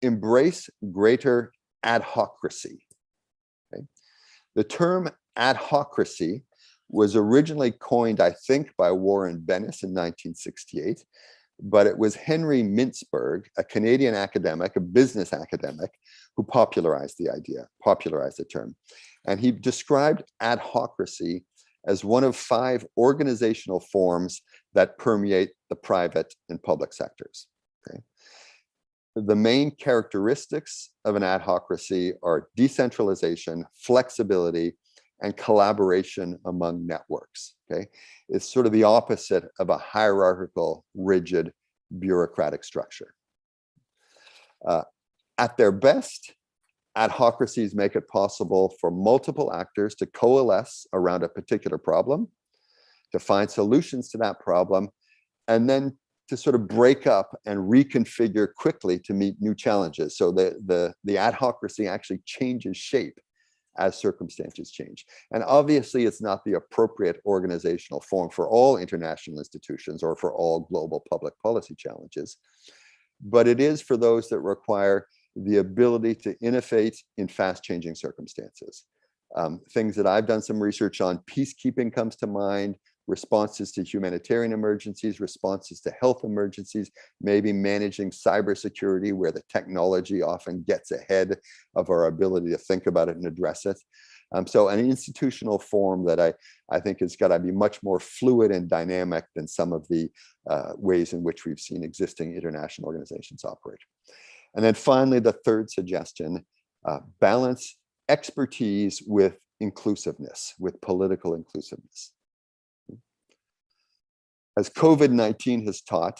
embrace greater adhocracy. Okay? The term adhocracy was originally coined, I think, by Warren Bennis in 1968, but it was Henry Mintzberg, a Canadian academic, a business academic, who popularized the idea, popularized the term. And he described adhocracy as one of 5 organizational forms that permeate the private and public sectors. Okay? The main characteristics of an adhocracy are decentralization, flexibility, and collaboration among networks. Okay, it's sort of the opposite of a hierarchical, rigid, bureaucratic structure. At their best, adhocracies make it possible for multiple actors to coalesce around a particular problem, to find solutions to that problem, and then to sort of break up and reconfigure quickly to meet new challenges. So the adhocracy actually changes shape as circumstances change. And obviously, it's not the appropriate organizational form for all international institutions or for all global public policy challenges, but it is for those that require the ability to innovate in fast-changing circumstances. Things that I've done some research on, peacekeeping comes to mind, responses to humanitarian emergencies, responses to health emergencies, maybe managing cybersecurity where the technology often gets ahead of our ability to think about it and address it. So an institutional form that I think has got to be much more fluid and dynamic than some of the ways in which we've seen existing international organizations operate. And then finally, the third suggestion, balance expertise with inclusiveness, with political inclusiveness. As COVID-19 has taught,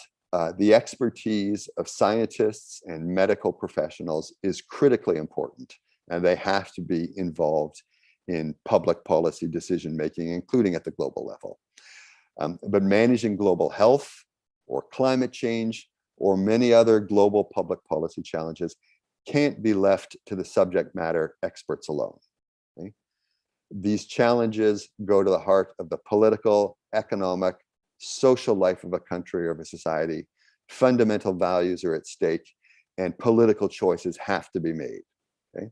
the expertise of scientists and medical professionals is critically important, and they have to be involved in public policy decision-making, including at the global level. But managing global health or climate change or many other global public policy challenges can't be left to the subject matter experts alone. Okay? These challenges go to the heart of the political, economic, social life of a country or of a society. Fundamental values are at stake, and political choices have to be made. Okay?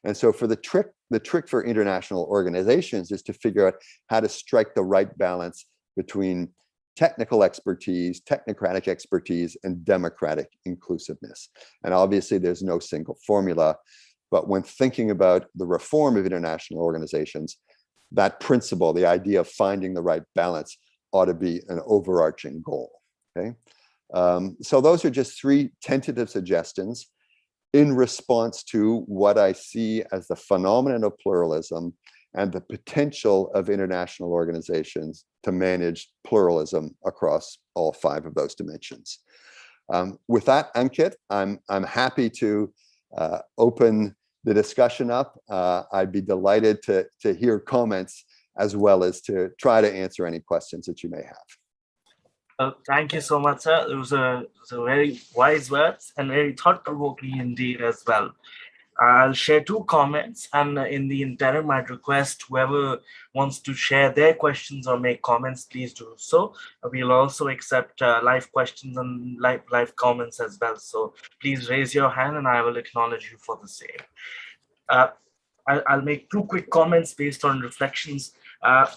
And so for the trick for international organizations is to figure out how to strike the right balance between technical expertise, technocratic expertise, and democratic inclusiveness. And obviously there's no single formula, but when thinking about the reform of international organizations, that principle, the idea of finding the right balance, ought to be an overarching goal. Okay, so those are just 3 tentative suggestions in response to what I see as the phenomenon of pluralism and the potential of international organizations to manage pluralism across all 5 of those dimensions. With that, Ankit, I'm happy to open the discussion up. I'd be delighted to hear comments as well as to try to answer any questions that you may have. Thank you so much, sir. It was a very wise words and very thought-provoking indeed as well. I'll share 2 comments, and in the interim, I'd request whoever wants to share their questions or make comments, please do so. We'll also accept live questions and live comments as well. So please raise your hand and I will acknowledge you for the same. I'll make 2 quick comments based on reflections.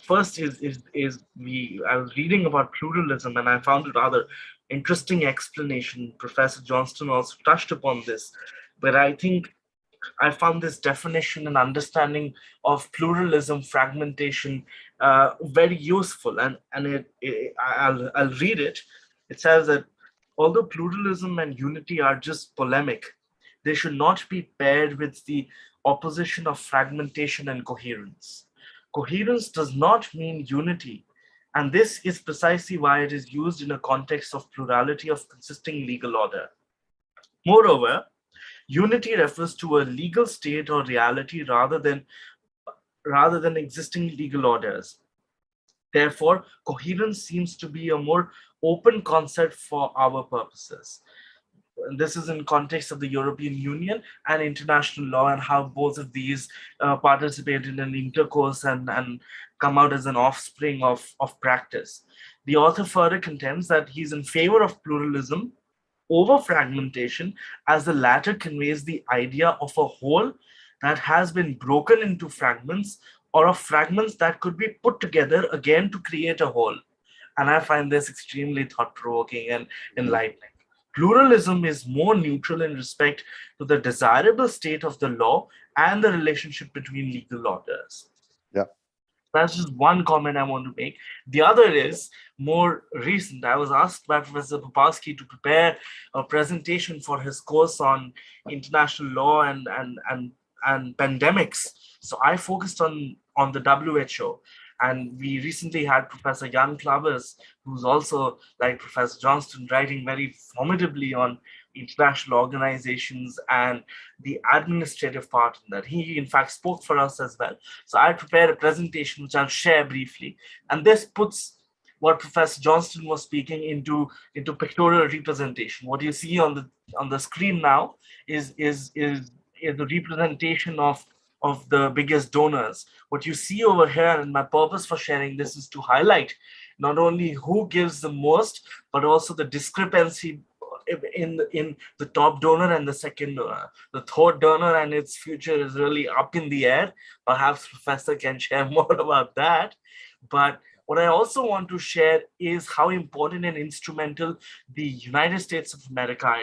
First I was reading about pluralism and I found it rather interesting explanation. Professor Johnstone also touched upon this, but I think I found this definition and understanding of pluralism, fragmentation, very useful. And I'll read it. It says that although pluralism and unity are just polemic, they should not be paired with the opposition of fragmentation and coherence. Coherence does not mean unity, and this is precisely why it is used in a context of plurality of consisting legal order. Moreover, unity refers to a legal state or reality rather than existing legal orders. Therefore, coherence seems to be a more open concept for our purposes. This is in context of the European Union and international law, and how both of these participate in an intercourse and come out as an offspring of practice. The author further contends that he's in favor of pluralism over fragmentation, as the latter conveys the idea of a whole that has been broken into fragments, or of fragments that could be put together again to create a whole. And I find this extremely thought-provoking and Mhm. enlightening. Pluralism is more neutral in respect to the desirable state of the law and the relationship between legal orders. Yeah. That's just one comment I want to make. The other is more recent. I was asked by Professor Popowski to prepare a presentation for his course on international law and pandemics. So I focused on the WHO. And we recently had Professor Jan Klavers, who's also, like Professor Johnstone, writing very formidably on international organizations and the administrative part in that. He, in fact, spoke for us as well. So I prepared a presentation which I'll share briefly, and this puts what Professor Johnston was speaking into pictorial representation. What you see on the screen now is the representation of the biggest donors. What you see over here, and my purpose for sharing this is to highlight not only who gives the most, but also the discrepancy in the top donor and the second donor. The third donor and its future is really up in the air. Perhaps Professor can share more about that. But what I also want to share is how important and instrumental the United States of America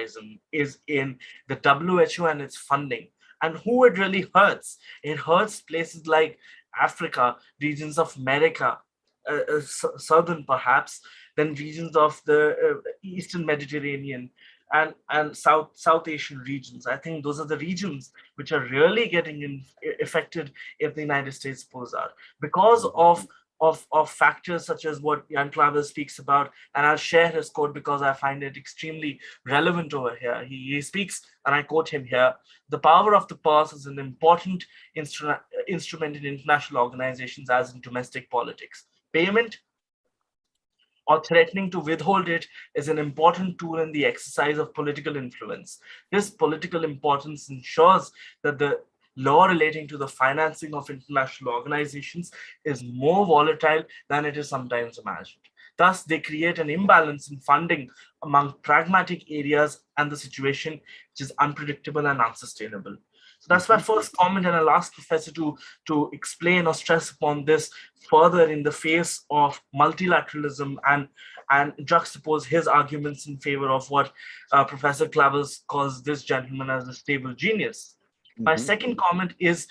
is in the WHO and its funding, and who it really hurts. It hurts places like Africa, regions of America, southern perhaps, then regions of the Eastern Mediterranean and South Asian regions. I think those are the regions which are really getting affected if the United States pulls out because of factors such as what Jan Klaver speaks about. And I'll share his quote because I find it extremely relevant over here. He speaks, and I quote him here: "The power of the purse is an important instrument in international organizations as in domestic politics. Payment or threatening to withhold it is an important tool in the exercise of political influence. This political importance ensures that the law relating to the financing of international organizations is more volatile than it is sometimes imagined. Thus, they create an imbalance in funding among pragmatic areas and the situation which is unpredictable and unsustainable." So that's my Mhm. first comment, and I'll ask Professor to explain or stress upon this further in the face of multilateralism and juxtapose his arguments in favor of what Professor Clavers calls this gentleman as a stable genius. My Mhm. second comment is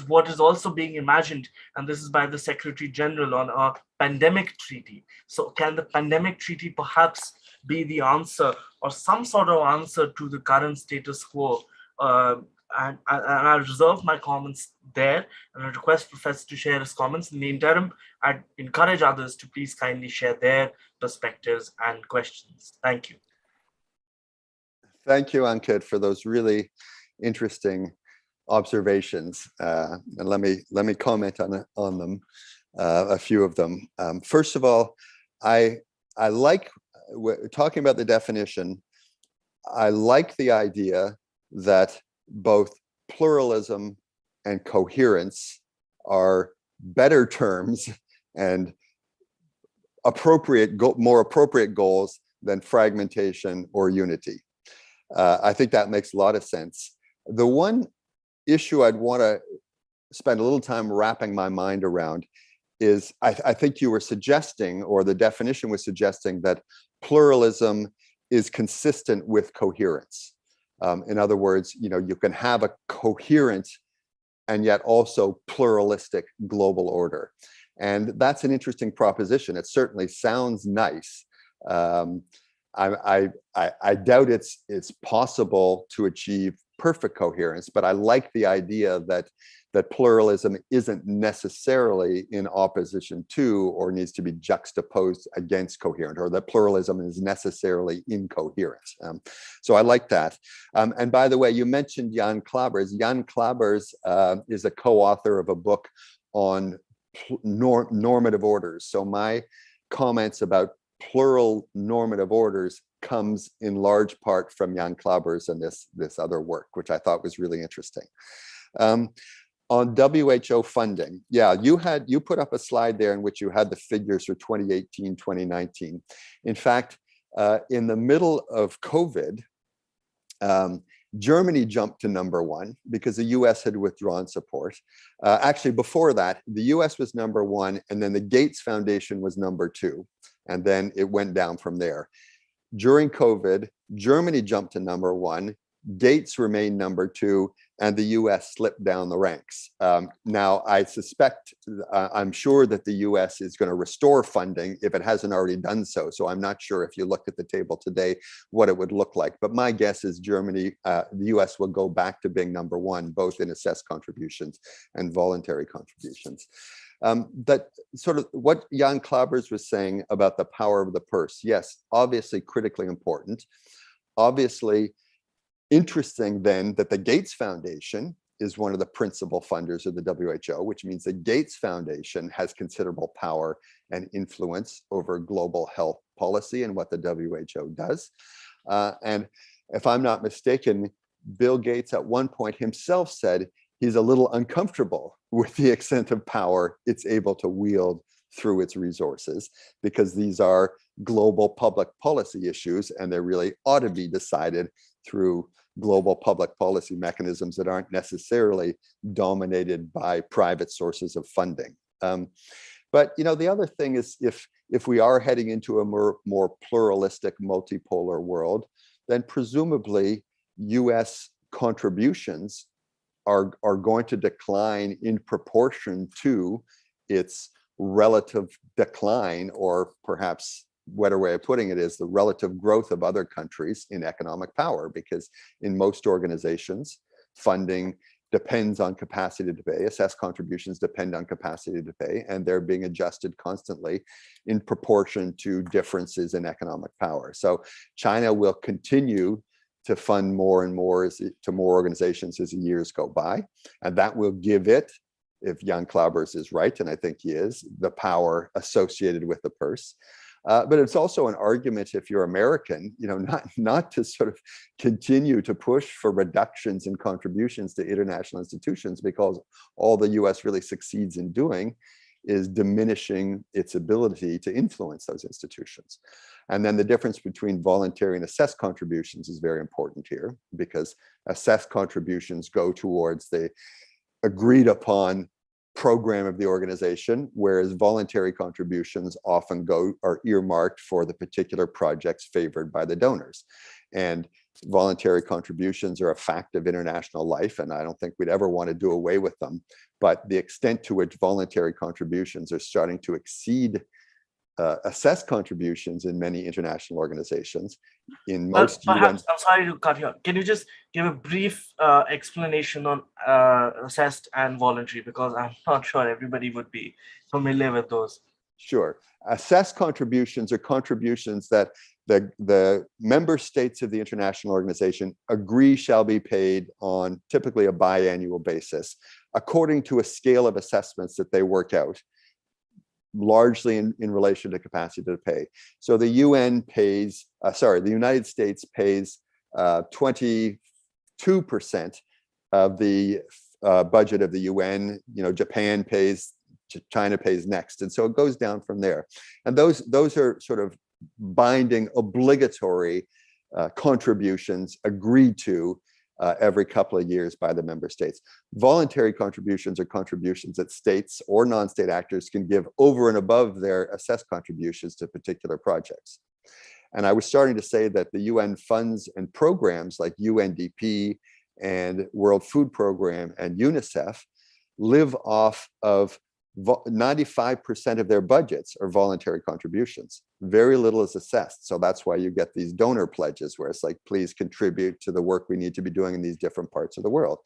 what is also being imagined, and this is by the Secretary General on a pandemic treaty. So can the pandemic treaty perhaps be the answer or some sort of answer to the current status quo? And I'll reserve my comments there, and I request Professor to share his comments. In the interim, I'd encourage others to please kindly share their perspectives and questions. Thank you. Thank you, Ankit, for those really interesting observations. And let me comment on them, a few of them. First of all, I like talking about the definition. I like the idea that both pluralism and coherence are better terms and more appropriate goals than fragmentation or unity. I think that makes a lot of sense. The one issue I'd want to spend a little time wrapping my mind around is I think you were suggesting, or the definition was suggesting, that pluralism is consistent with coherence. In other words, you can have a coherent and yet also pluralistic global order. And that's an interesting proposition. It certainly sounds nice. I doubt it's possible to achieve perfect coherence, but I like the idea that pluralism isn't necessarily in opposition to or needs to be juxtaposed against coherent, or that pluralism is necessarily incoherent. So I like that. And by the way, you mentioned Jan Klabbers. Jan Klabbers is a co-author of a book on normative orders. So my comments about plural normative orders comes in large part from Jan Klabbers and this other work, which I thought was really interesting. On WHO funding, yeah, you put up a slide there in which you had the figures for 2018, 2019. In fact, in the middle of COVID, Germany jumped to #1 because the US had withdrawn support. Actually, before that, the US was #1, and then the Gates Foundation was #2, and then it went down from there. During COVID, Germany jumped to #1, Gates remained #2, and the US slipped down the ranks. Now, I suspect, I'm sure that the US is going to restore funding if it hasn't already done so. So I'm not sure if you look at the table today, what it would look like. But my guess is Germany, the US will go back to being #1, both in assessed contributions and voluntary contributions. That sort of what Jan Klabbers was saying about the power of the purse. Yes, obviously critically important. Obviously, interesting then that the Gates Foundation is one of the principal funders of the WHO, which means the Gates Foundation has considerable power and influence over global health policy and what the WHO does. And if I'm not mistaken, Bill Gates at one point himself said he's a little uncomfortable with the extent of power it's able to wield through its resources, because these are global public policy issues and they really ought to be decided through global public policy mechanisms that aren't necessarily dominated by private sources of funding. But the other thing is, if we are heading into a more pluralistic, multipolar world, then presumably US contributions are going to decline in proportion to its relative decline, or perhaps better way of putting it is the relative growth of other countries in economic power, because in most organizations, funding depends on capacity to pay, assessed contributions depend on capacity to pay, and they're being adjusted constantly in proportion to differences in economic power. So China will continue to fund more and more to more organizations as the years go by, and that will give it, if Jan Klabbers is right, and I think he is, the power associated with the purse. But it's also an argument, if you're American, not to sort of continue to push for reductions in contributions to international institutions, because all the US really succeeds in doing is diminishing its ability to influence those institutions. And then the difference between voluntary and assessed contributions is very important here, because assessed contributions go towards the agreed upon program of the organization, whereas voluntary contributions often are earmarked for the particular projects favored by the donors. And voluntary contributions are a fact of international life, and I don't think we'd ever want to do away with them. But the extent to which voluntary contributions are starting to exceed assessed contributions in many international organizations, in most perhaps, I'm sorry to cut you off. Can you just give a brief explanation on assessed and voluntary, because I'm not sure everybody would be familiar with those. Sure. Assessed contributions are contributions that the member states of the international organization agree shall be paid on typically a biannual basis, according to a scale of assessments that they work out, largely in relation to capacity to pay. So the the United States pays 22% of the budget of the UN. Japan pays, China pays next, and so it goes down from there. And those are sort of binding, obligatory contributions agreed to every couple of years by the member states. Voluntary contributions are contributions that states or non-state actors can give over and above their assessed contributions to particular projects. And I was starting to say that the UN funds and programs like UNDP and World Food Program and UNICEF live off of 95% of their budgets are voluntary contributions. Very little is assessed. So that's why you get these donor pledges where it's like, please contribute to the work we need to be doing in these different parts of the world.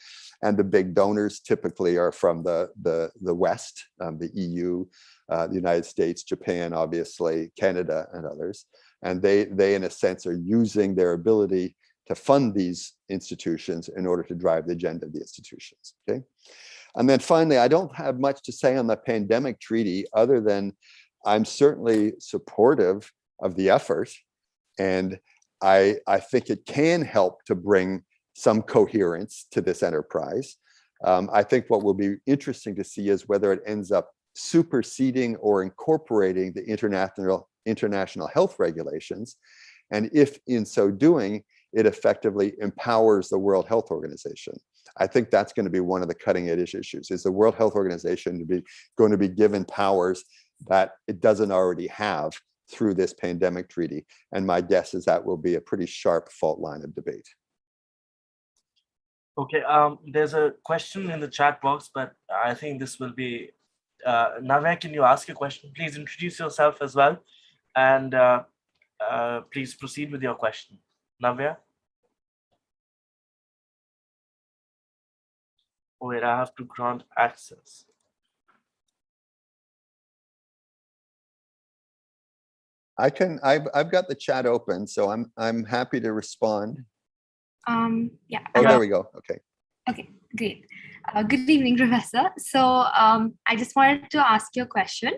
And the big donors typically are from the West, the EU, the United States, Japan, obviously, Canada, and others. And they, in a sense, are using their ability to fund these institutions in order to drive the agenda of the institutions, okay? And then finally, I don't have much to say on the pandemic treaty other than I'm certainly supportive of the effort. And I think it can help to bring some coherence to this enterprise. I think what will be interesting to see is whether it ends up superseding or incorporating the international health regulations. And if in so doing, it effectively empowers the World Health Organization. I think that's going to be one of the cutting edge issues, is the World Health Organization going to be given powers that it doesn't already have through this pandemic treaty. And my guess is that will be a pretty sharp fault line of debate. Okay, there's a question in the chat box, but I think this will be, Navya, can you ask a question? Please introduce yourself as well. And please proceed with your question. Navya? Wait, I have to grant access. I've got the chat open, so I'm happy to respond. Yeah. Oh, there we go. Okay. Okay, great. Good evening, Professor. So I just wanted to ask you a question.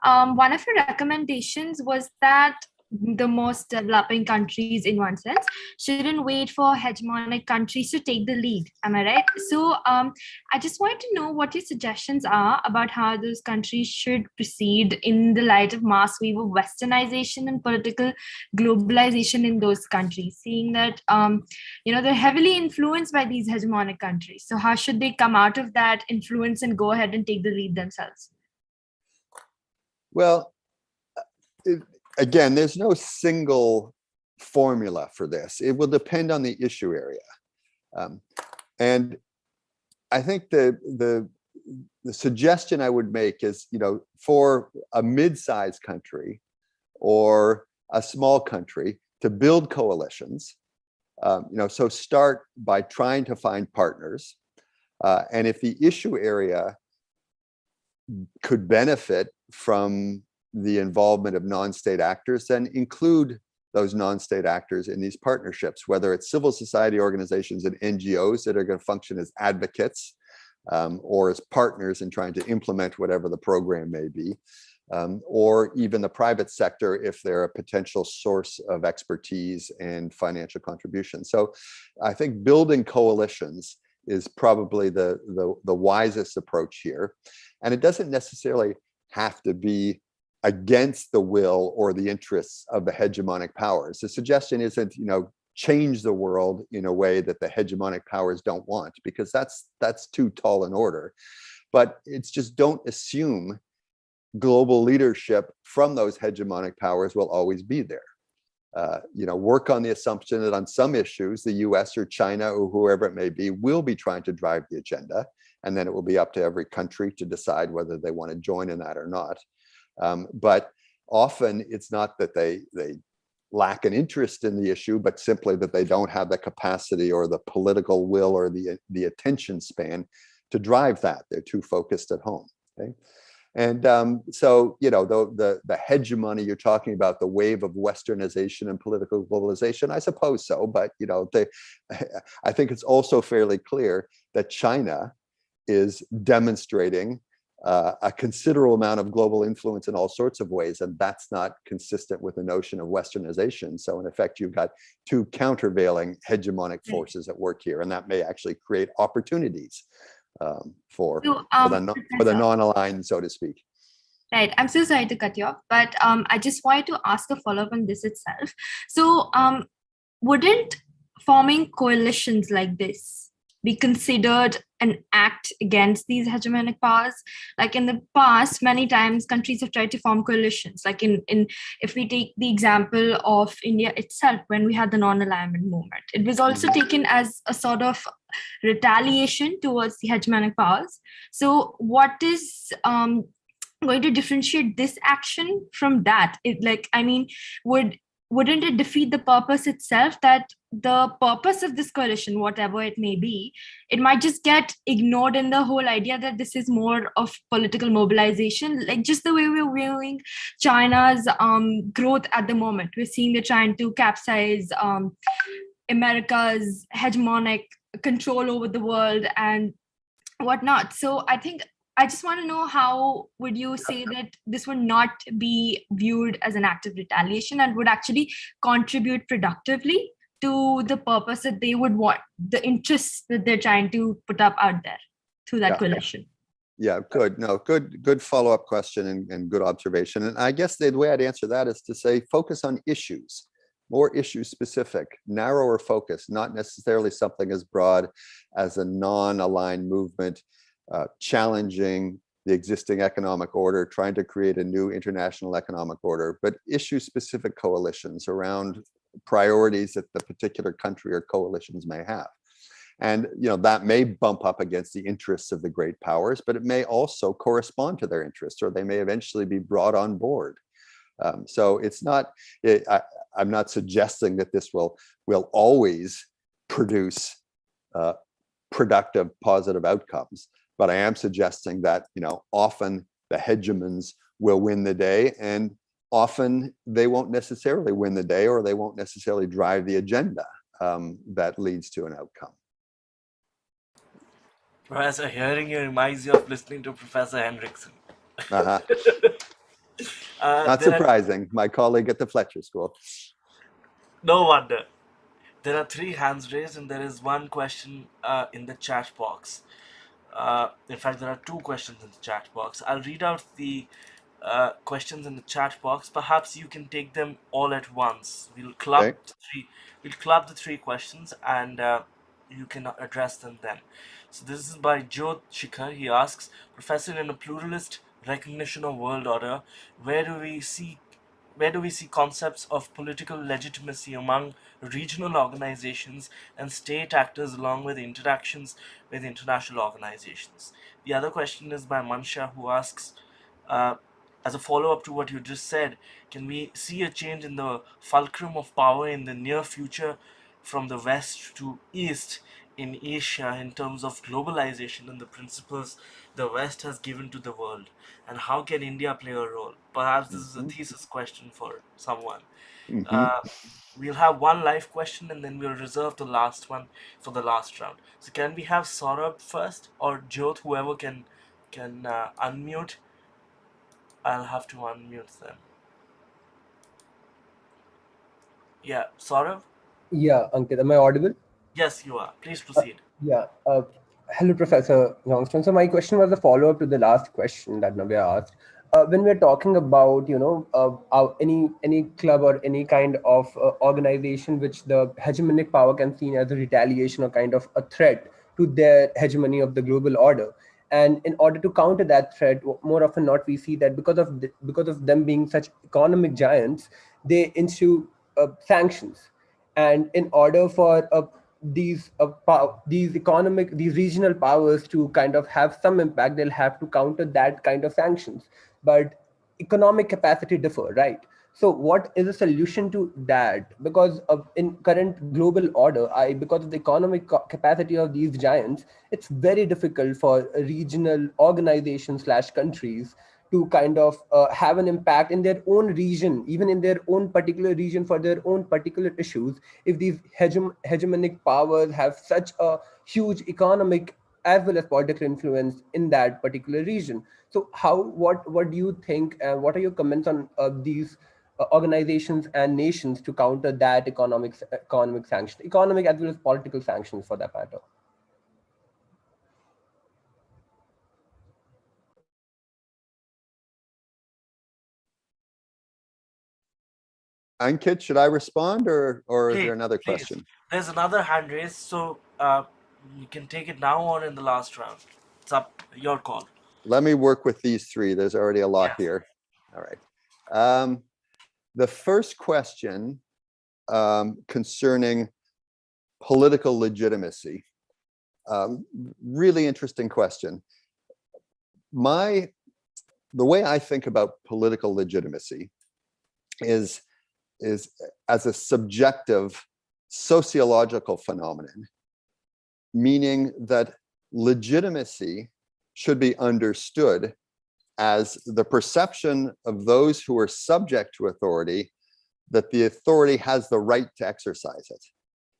One of your recommendations was that the most developing countries, in one sense, shouldn't wait for hegemonic countries to take the lead. Am I right? So I just wanted to know what your suggestions are about how those countries should proceed in the light of mass wave of westernization and political globalization in those countries, seeing that they're heavily influenced by these hegemonic countries. So how should they come out of that influence and go ahead and take the lead themselves? Well, again, there's no single formula for this. It will depend on the issue area. And I think the suggestion I would make is, for a mid-sized country or a small country to build coalitions, so start by trying to find partners. And if the issue area could benefit from the involvement of non-state actors, then include those non-state actors in these partnerships, whether it's civil society organizations and NGOs that are going to function as advocates or as partners in trying to implement whatever the program may be, or even the private sector if they're a potential source of expertise and financial contribution. So I think building coalitions is probably the wisest approach here. And it doesn't necessarily have to be against the will or the interests of the hegemonic powers. The suggestion isn't, change the world in a way that the hegemonic powers don't want, because that's too tall an order. But it's just don't assume global leadership from those hegemonic powers will always be there. Work on the assumption that on some issues, the US or China or whoever it may be will be trying to drive the agenda. And then it will be up to every country to decide whether they want to join in that or not. But often it's not that they lack an interest in the issue, but simply that they don't have the capacity or the political will or the attention span to drive that. They're too focused at home. Okay? And so, the hegemony you're talking about, the wave of westernization and political globalization, I suppose so. But, I think it's also fairly clear that China is demonstrating a considerable amount of global influence in all sorts of ways, and that's not consistent with the notion of westernization. So in effect, you've got two countervailing hegemonic forces at work here, and that may actually create opportunities for the non-aligned, so to speak. Right. I'm so sorry to cut you off, but I just wanted to ask a follow-up on this itself. So wouldn't forming coalitions like this be considered an act against these hegemonic powers? Like in the past, many times countries have tried to form coalitions. Like if we take the example of India itself, when we had the non-alignment movement, it was also taken as a sort of retaliation towards the hegemonic powers. So what is going to differentiate this action from that? Wouldn't it defeat the purpose itself, that the purpose of this coalition, whatever it may be, it might just get ignored in the whole idea that this is more of political mobilization, like just the way we're viewing China's growth at the moment. We're seeing they're trying to capsize America's hegemonic control over the world and whatnot. So I think I just want to know, how would you say that this would not be viewed as an act of retaliation and would actually contribute productively to the purpose that they would want, the interests that they're trying to put up out there through that coalition? Yeah, good. No, good follow-up question and good observation. And I guess the way I'd answer that is to say, focus on issues, more issue specific, narrower focus, not necessarily something as broad as a non-aligned movement, challenging the existing economic order, trying to create a new international economic order, but issue specific coalitions around priorities that the particular country or coalitions may have. And that may bump up against the interests of the great powers, but it may also correspond to their interests, or they may eventually be brought on board. So it's not, I'm not suggesting that this will always produce productive, positive outcomes, but I am suggesting that often the hegemons will win the day, and often they won't necessarily win the day, or they won't necessarily drive the agenda that leads to an outcome. Professor, hearing you reminds you of listening to Professor Henriksen. Not surprising, my colleague at the Fletcher School. No wonder. There are 3 hands raised, and there is one question in the chat box. In fact, there are 2 questions in the chat box. I'll read out the questions in the chat box. Perhaps you can take them all at once. We'll club the 3 questions, and you can address them then. So this is by Jyot Shikhar. He asks, Professor, in a pluralist recognition of world order, where do we see concepts of political legitimacy among regional organizations and state actors, along with interactions with international organizations? The other question is by Mansha, who asks, as a follow-up to what you just said, can we see a change in the fulcrum of power in the near future from the west to east in Asia in terms of globalization and the principles the West has given to the world? And how can India play a role? Perhaps this is a thesis question for someone. We'll have one live question, and then we'll reserve the last one for the last round. So can we have Saurabh first, or Jyot, whoever can unmute? I'll have to unmute them. Yeah, Saurabh? Yeah, Ankit, am I audible? Yes, you are. Please proceed. Hello, Professor Johnstone. So my question was a follow-up to the last question that Navya asked. When we're talking about, any club or any kind of organization which the hegemonic power can see as a retaliation or kind of a threat to their hegemony of the global order. And in order to counter that threat, more often not, we see that because of them being such economic giants, they issue sanctions. And in order for these regional powers to kind of have some impact, they'll have to counter that kind of sanctions. But economic capacity differ, right? So what is the solution to that? Because in current global order, because of the economic capacity of these giants, it's very difficult for regional organizations / countries to kind of have an impact in their own region, even in their own particular region for their own particular issues, if these hegemonic powers have such a huge economic as well as political influence in that particular region. So what do you think, and what are your comments on these organizations and nations to counter that economic sanction, economic as well as political sanctions for that matter? Ankit, should I respond, or is there Please, another please. question? There's another hand raised, so you can take it now or in the last round. It's up, your call. Let me work with these 3. There's already a lot here. All right. The first question concerning political legitimacy. Really interesting question. the way I think about political legitimacy is as a subjective sociological phenomenon, meaning that legitimacy should be understood as the perception of those who are subject to authority that the authority has the right to exercise it.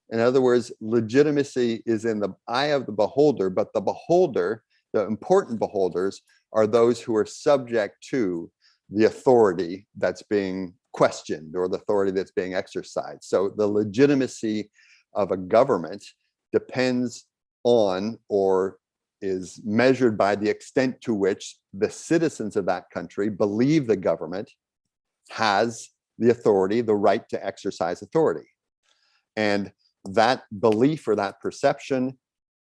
In other words, legitimacy is in the eye of the beholder, but the beholder, the important beholders, are those who are subject to the authority that's being questioned or the authority that's being exercised. So the legitimacy of a government depends on or is measured by the extent to which the citizens of that country believe the government has the authority, the right to exercise authority. And that belief or that perception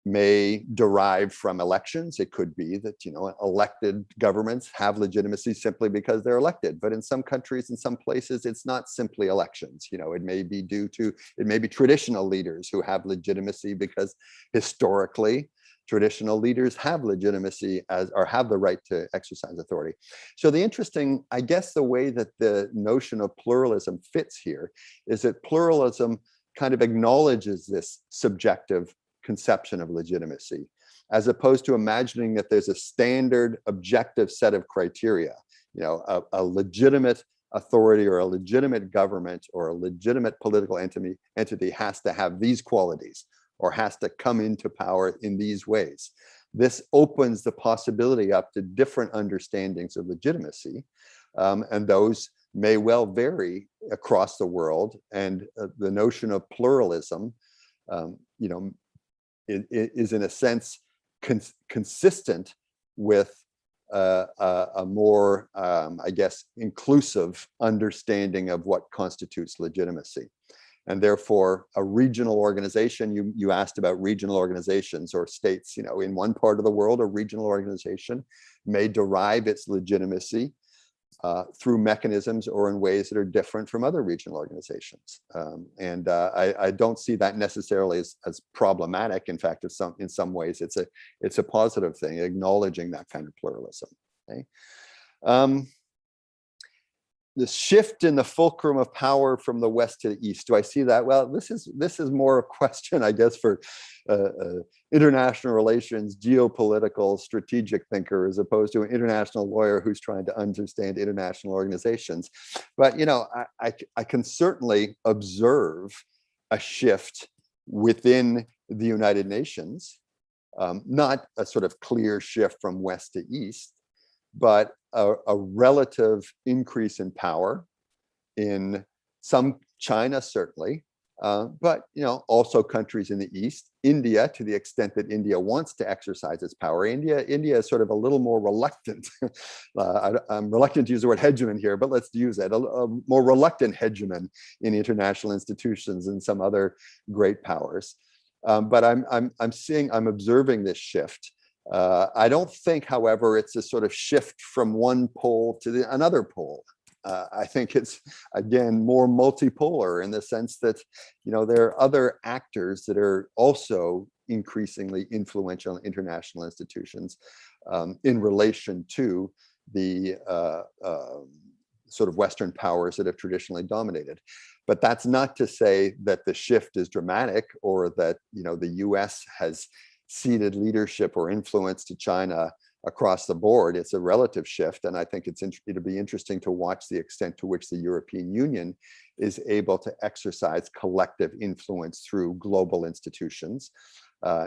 may derive from elections. It could be that, elected governments have legitimacy simply because they're elected. But in some countries, in some places, it's not simply elections. It may be it may be traditional leaders who have legitimacy because historically, traditional leaders have legitimacy or have the right to exercise authority. So I guess the way that the notion of pluralism fits here is that pluralism kind of acknowledges this subjective conception of legitimacy, as opposed to imagining that there's a standard objective set of criteria, a legitimate authority or a legitimate government or a legitimate political entity has to have these qualities or has to come into power in these ways. This opens the possibility up to different understandings of legitimacy, and those may well vary across the world. And the notion of pluralism, is in a sense consistent with a more, I guess, inclusive understanding of what constitutes legitimacy. And therefore, a regional organization, you asked about regional organizations or states, in one part of the world, a regional organization may derive its legitimacy through mechanisms or in ways that are different from other regional organizations. I don't see that necessarily as problematic. In fact, in some ways, it's a positive thing, acknowledging that kind of pluralism. Okay? The shift in the fulcrum of power from the west to the east. Do I see that? Well, this is more a question, I guess, for international relations, geopolitical, strategic thinker, as opposed to an international lawyer who's trying to understand international organizations. But I can certainly observe a shift within the United Nations, not a sort of clear shift from west to east, but a relative increase in power in some China, certainly, but also countries in the East. India, to the extent that India wants to exercise its power. India is sort of a little more reluctant. I'm reluctant to use the word hegemon here, but let's use it. A more reluctant hegemon in international institutions than some other great powers. But I'm observing this shift. I don't think, however, it's a sort of shift from one pole to another pole. I think it's, again, more multipolar in the sense that, there are other actors that are also increasingly influential in international institutions in relation to the sort of Western powers that have traditionally dominated. But that's not to say that the shift is dramatic or that, the US has ceded leadership or influence to China across the board. It's a relative shift, and I think it'll be interesting to watch the extent to which the European Union is able to exercise collective influence through global institutions.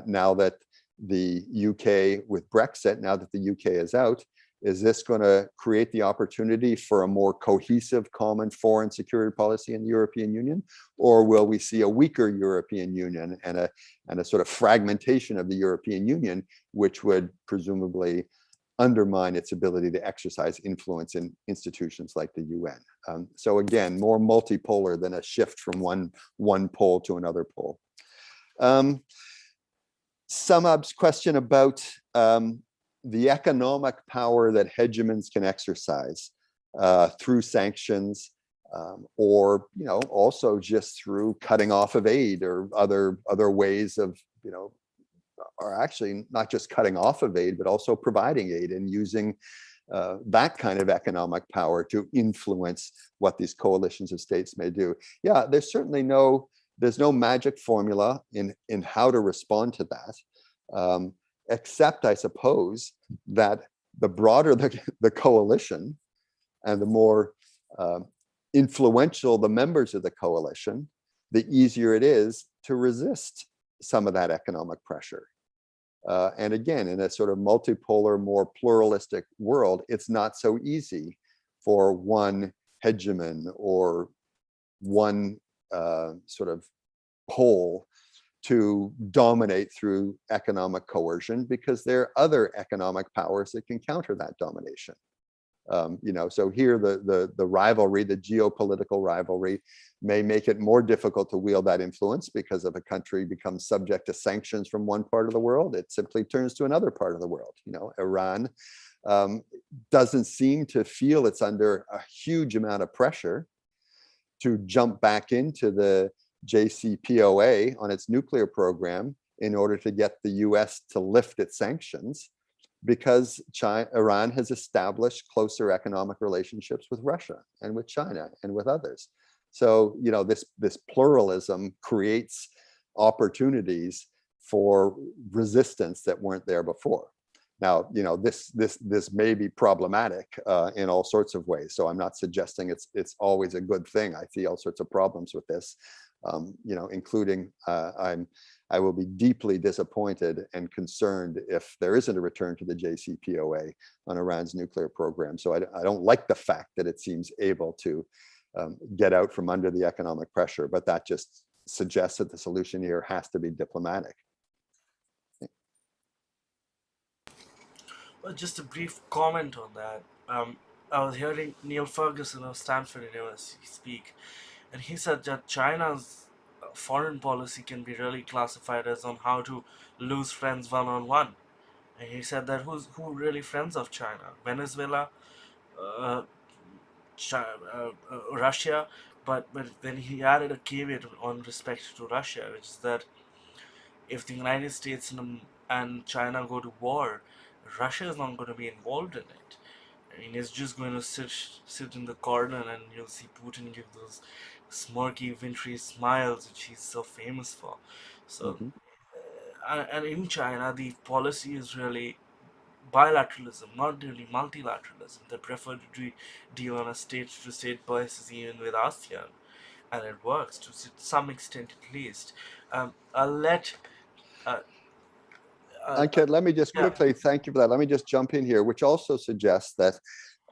Now that the UK, with Brexit, now that the UK is out, is this going to create the opportunity for a more cohesive common foreign security policy in the European Union? Or will we see a weaker European Union and a sort of fragmentation of the European Union, which would presumably undermine its ability to exercise influence in institutions like the UN? So again, more multipolar than a shift from one pole to another pole. Samab's question about the economic power that hegemons can exercise through sanctions, or also just through cutting off of aid or other ways of or actually not just cutting off of aid, but also providing aid and using that kind of economic power to influence what these coalitions of states may do. Yeah, there's certainly there's no magic formula in how to respond to that, except I suppose that the broader the coalition and the more influential the members of the coalition, the easier it is to resist some of that economic pressure. And again, in a sort of multipolar, more pluralistic world, it's not so easy for one hegemon or one sort of pole to dominate through economic coercion, because there are other economic powers that can counter that domination. So here the rivalry, the geopolitical rivalry, may make it more difficult to wield that influence, because if a country becomes subject to sanctions from one part of the world, it simply turns to another part of the world. Iran doesn't seem to feel it's under a huge amount of pressure to jump back into the JCPOA on its nuclear program in order to get the US to lift its sanctions, because Iran has established closer economic relationships with Russia and with China and with others. So, this pluralism creates opportunities for resistance that weren't there before. Now, this may be problematic in all sorts of ways. So I'm not suggesting it's always a good thing. I see all sorts of problems with this, including I will be deeply disappointed and concerned if there isn't a return to the JCPOA on Iran's nuclear program. So I don't like the fact that it seems able to get out from under the economic pressure, but that just suggests that the solution here has to be diplomatic. Well, just a brief comment on that. I was hearing Neil Ferguson of Stanford University speak, and he said that China's foreign policy can be really classified as on how to lose friends one-on-one. And he said that who really friends of China? Venezuela, uh, Russia, but then he added a caveat on respect to Russia, which is that if the United States and China go to war, Russia is not going to be involved in it. I mean, it's just going to sit in the corner, and you'll see Putin give those smirky, wintry smiles, which he's so famous for. So, and in China, the policy is really bilateralism, not really multilateralism. They prefer to deal on a state-to-state basis, even with ASEAN, and it works to some extent at least. I'll let. Uh, Ankit, let me just yeah. quickly, thank you for that. Let me just jump in here, which also suggests that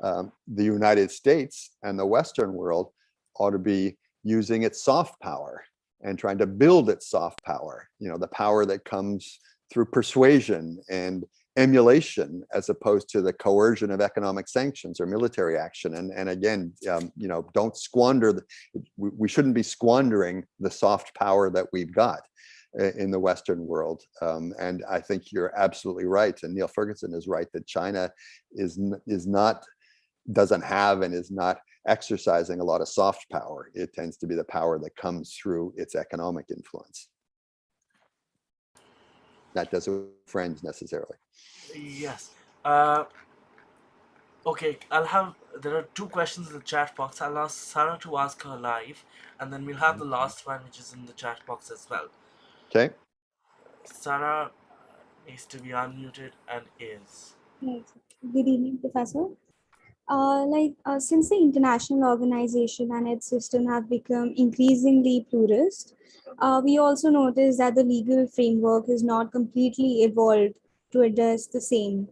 the United States and the Western world ought to be using its soft power and trying to build its soft power, the power that comes through persuasion and emulation, as opposed to the coercion of economic sanctions or military action. And again, don't squander, we shouldn't be squandering the soft power that we've got in the Western world. And I think you're absolutely right. And Neil Ferguson is right that China doesn't have and is not exercising a lot of soft power. It tends to be the power that comes through its economic influence. That doesn't with friends necessarily. Yes. Okay, there are two questions in the chat box. I'll ask Sarah to ask her live, and then we'll have the last one, which is in the chat box as well. Okay. Sarah needs to be unmuted and is. Yes. Good evening, Professor. Since the international organization and its system have become increasingly pluralist, we also notice that the legal framework is not completely evolved to address the same.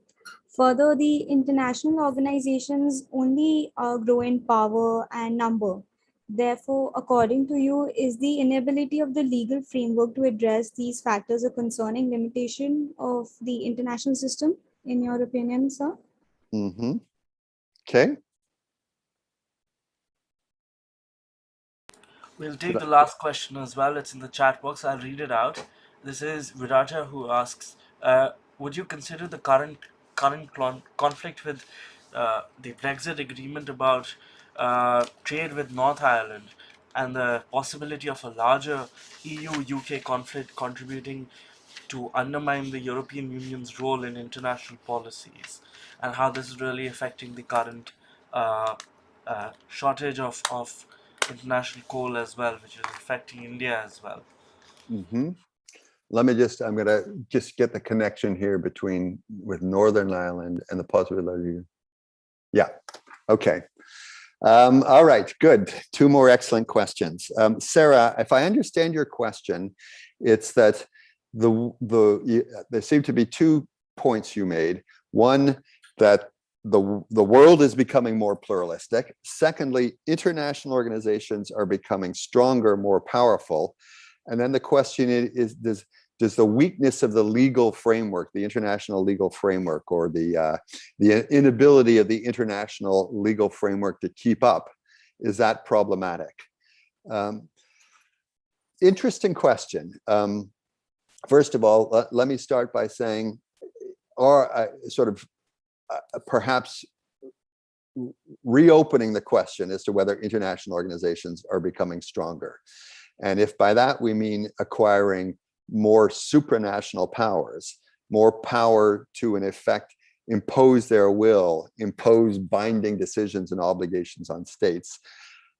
Further, the international organizations only grow in power and number. Therefore, according to you, is the inability of the legal framework to address these factors a concerning limitation of the international system, in your opinion, sir? Okay. We'll take the last question as well. It's in the chat box. I'll read it out. This is Virata who asks, would you consider the current conflict with the Brexit agreement about trade with North Ireland and the possibility of a larger EU-UK conflict contributing to undermine the European Union's role in international policies, and how this is really affecting the current shortage of international coal as well, which is affecting India as well. Mm-hmm. Let me I'm going to just get the connection here with Northern Ireland and the possibility. Yeah, okay. All right, good. Two more excellent questions. Sarah, if I understand your question, it's that there seem to be 2 points you made. One, that the world is becoming more pluralistic. Secondly, international organizations are becoming stronger, more powerful. And then the question is, does the weakness of the legal framework, the international legal framework, or the inability of the international legal framework to keep up, is that problematic? Interesting question. First of all, let me start by saying, or perhaps reopening the question as to whether international organizations are becoming stronger. And if by that we mean acquiring more supranational powers, more power to, in effect, impose their will, impose binding decisions and obligations on states,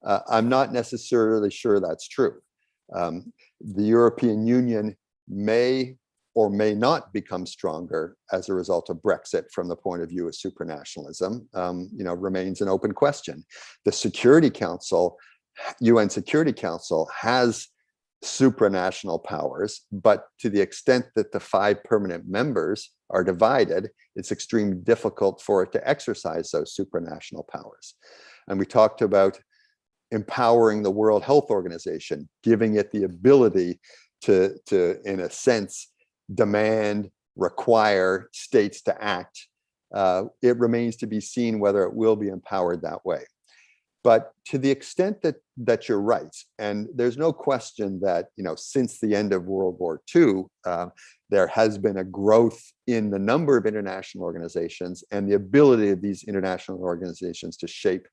I'm not necessarily sure that's true. The European Union may or may not become stronger as a result of Brexit from the point of view of supranationalism, remains an open question. The Security Council, UN Security Council, has supranational powers, but to the extent that the 5 permanent members are divided, it's extremely difficult for it to exercise those supranational powers. And we talked about empowering the World Health Organization, giving it the ability to in a sense, demand, require states to act. It remains to be seen whether it will be empowered that way. But to the extent that you're right, and there's no question that, since the end of World War II, there has been a growth in the number of international organizations and the ability of these international organizations to shape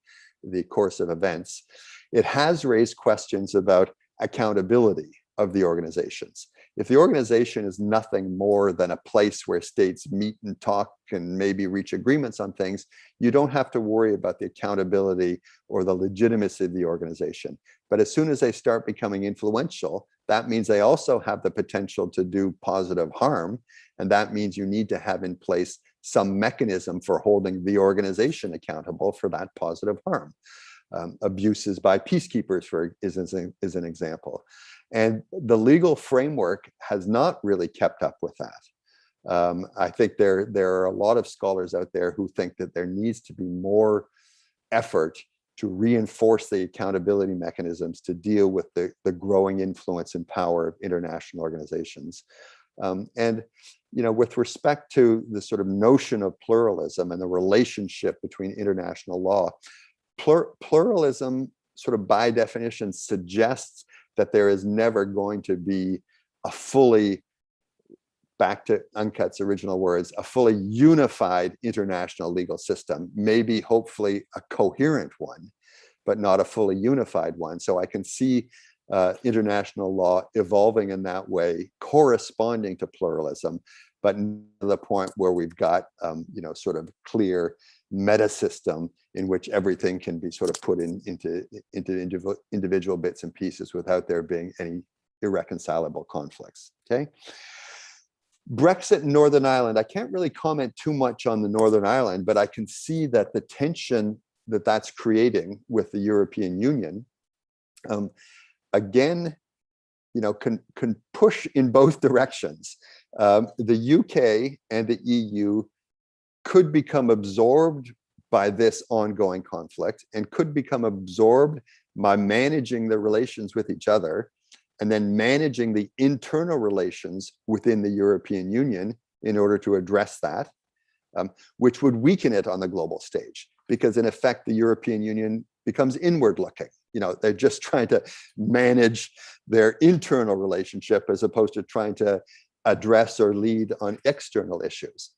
the course of events. It has raised questions about accountability of the organizations. If the organization is nothing more than a place where states meet and talk and maybe reach agreements on things, you don't have to worry about the accountability or the legitimacy of the organization. But as soon as they start becoming influential, that means they also have the potential to do positive harm. And that means you need to have in place some mechanism for holding the organization accountable for that positive harm. Abuses by peacekeepers is an example. And the legal framework has not really kept up with that. I think there are a lot of scholars out there who think that there needs to be more effort to reinforce the accountability mechanisms to deal with the growing influence and power of international organizations. And with respect to the sort of notion of pluralism and the relationship between international law, pluralism sort of by definition suggests that there is never going to be a fully, back to Unkat's original words, a fully unified international legal system, maybe hopefully a coherent one, but not a fully unified one. So I can see international law evolving in that way, corresponding to pluralism, but to the point where we've got, sort of clear meta system in which everything can be sort of put into individual bits and pieces without there being any irreconcilable conflicts. Okay. Brexit in Northern Ireland, I can't really comment too much on the Northern Ireland, but I can see that the tension that's creating with the European Union, again, can push in both directions. The UK and the EU could become absorbed by this ongoing conflict and could become absorbed by managing the relations with each other and then managing the internal relations within the European Union in order to address that, which would weaken it on the global stage, because in effect, the European Union becomes inward looking. They're just trying to manage their internal relationship as opposed to trying to address or lead on external issues.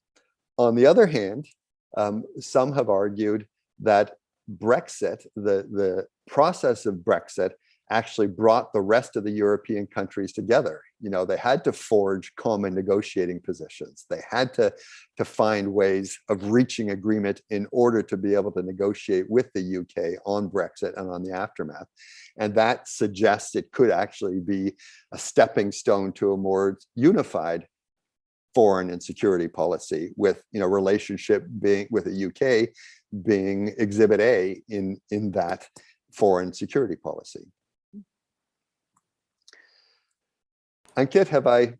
On the other hand, some have argued that Brexit, the process of Brexit, actually brought the rest of the European countries together. You know, they had to forge common negotiating positions. They had to find ways of reaching agreement in order to be able to negotiate with the UK on Brexit and on the aftermath. And that suggests it could actually be a stepping stone to a more unified foreign and security policy, with, you know, relationship being with the UK being exhibit A in that foreign security policy. Ankit, have I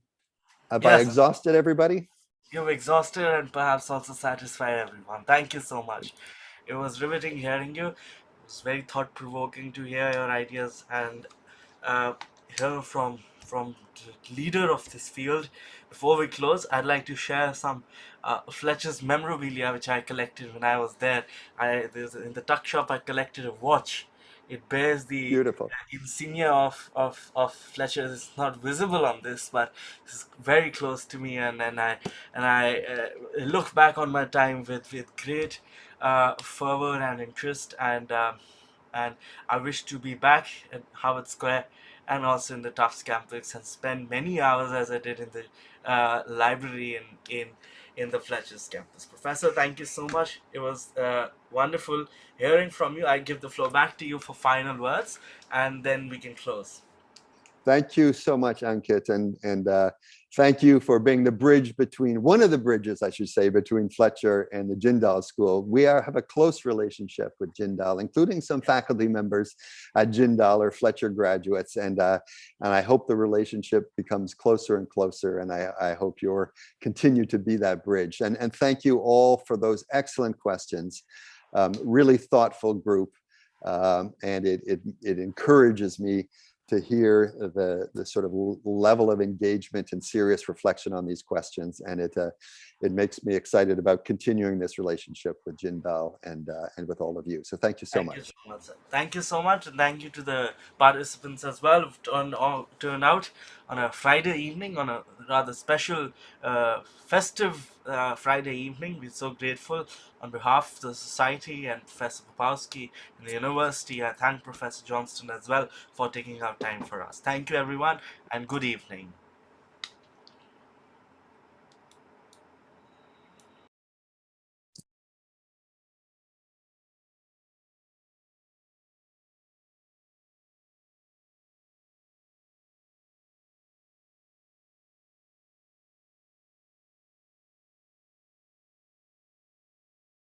Yes. exhausted everybody? You've exhausted and perhaps also satisfied everyone. Thank you so much. It was riveting hearing you. It was very thought-provoking to hear your ideas and uh, hear from the leader of this field. Before we close, I'd like to share some Fletcher's memorabilia which I collected when I was there. In the tuck shop I collected a watch. It bears the Beautiful. insignia of Fletcher. It's not visible on this, but it's very close to me, and I look back on my time with great fervor and interest, and I wish to be back at Harvard Square and also in the Tufts campus and spend many hours as I did in the library in the Fletcher's campus. Professor, thank you so much. It was wonderful hearing from you. I give the floor back to you for final words, and then we can close. Thank you so much, Ankit, and thank you for being the bridge between, one of the bridges, I should say, between Fletcher and the Jindal School. We have a close relationship with Jindal, including some faculty members at Jindal or Fletcher graduates, and I hope the relationship becomes closer and closer, and I hope you'll continue to be that bridge. And thank you all for those excellent questions. Really thoughtful group, and it encourages me to hear the sort of level of engagement and serious reflection on these questions, and it makes me excited about continuing this relationship with Jindal and with all of you. So thank you so much. Thank you so much, sir. Thank you so much, and thank you to the participants as well who've turned out on a Friday evening, on a rather special festive Friday evening. We're so grateful on behalf of the society and Professor Popowski and the university. I thank Professor Johnston as well for taking out time for us. Thank you, everyone, and good evening.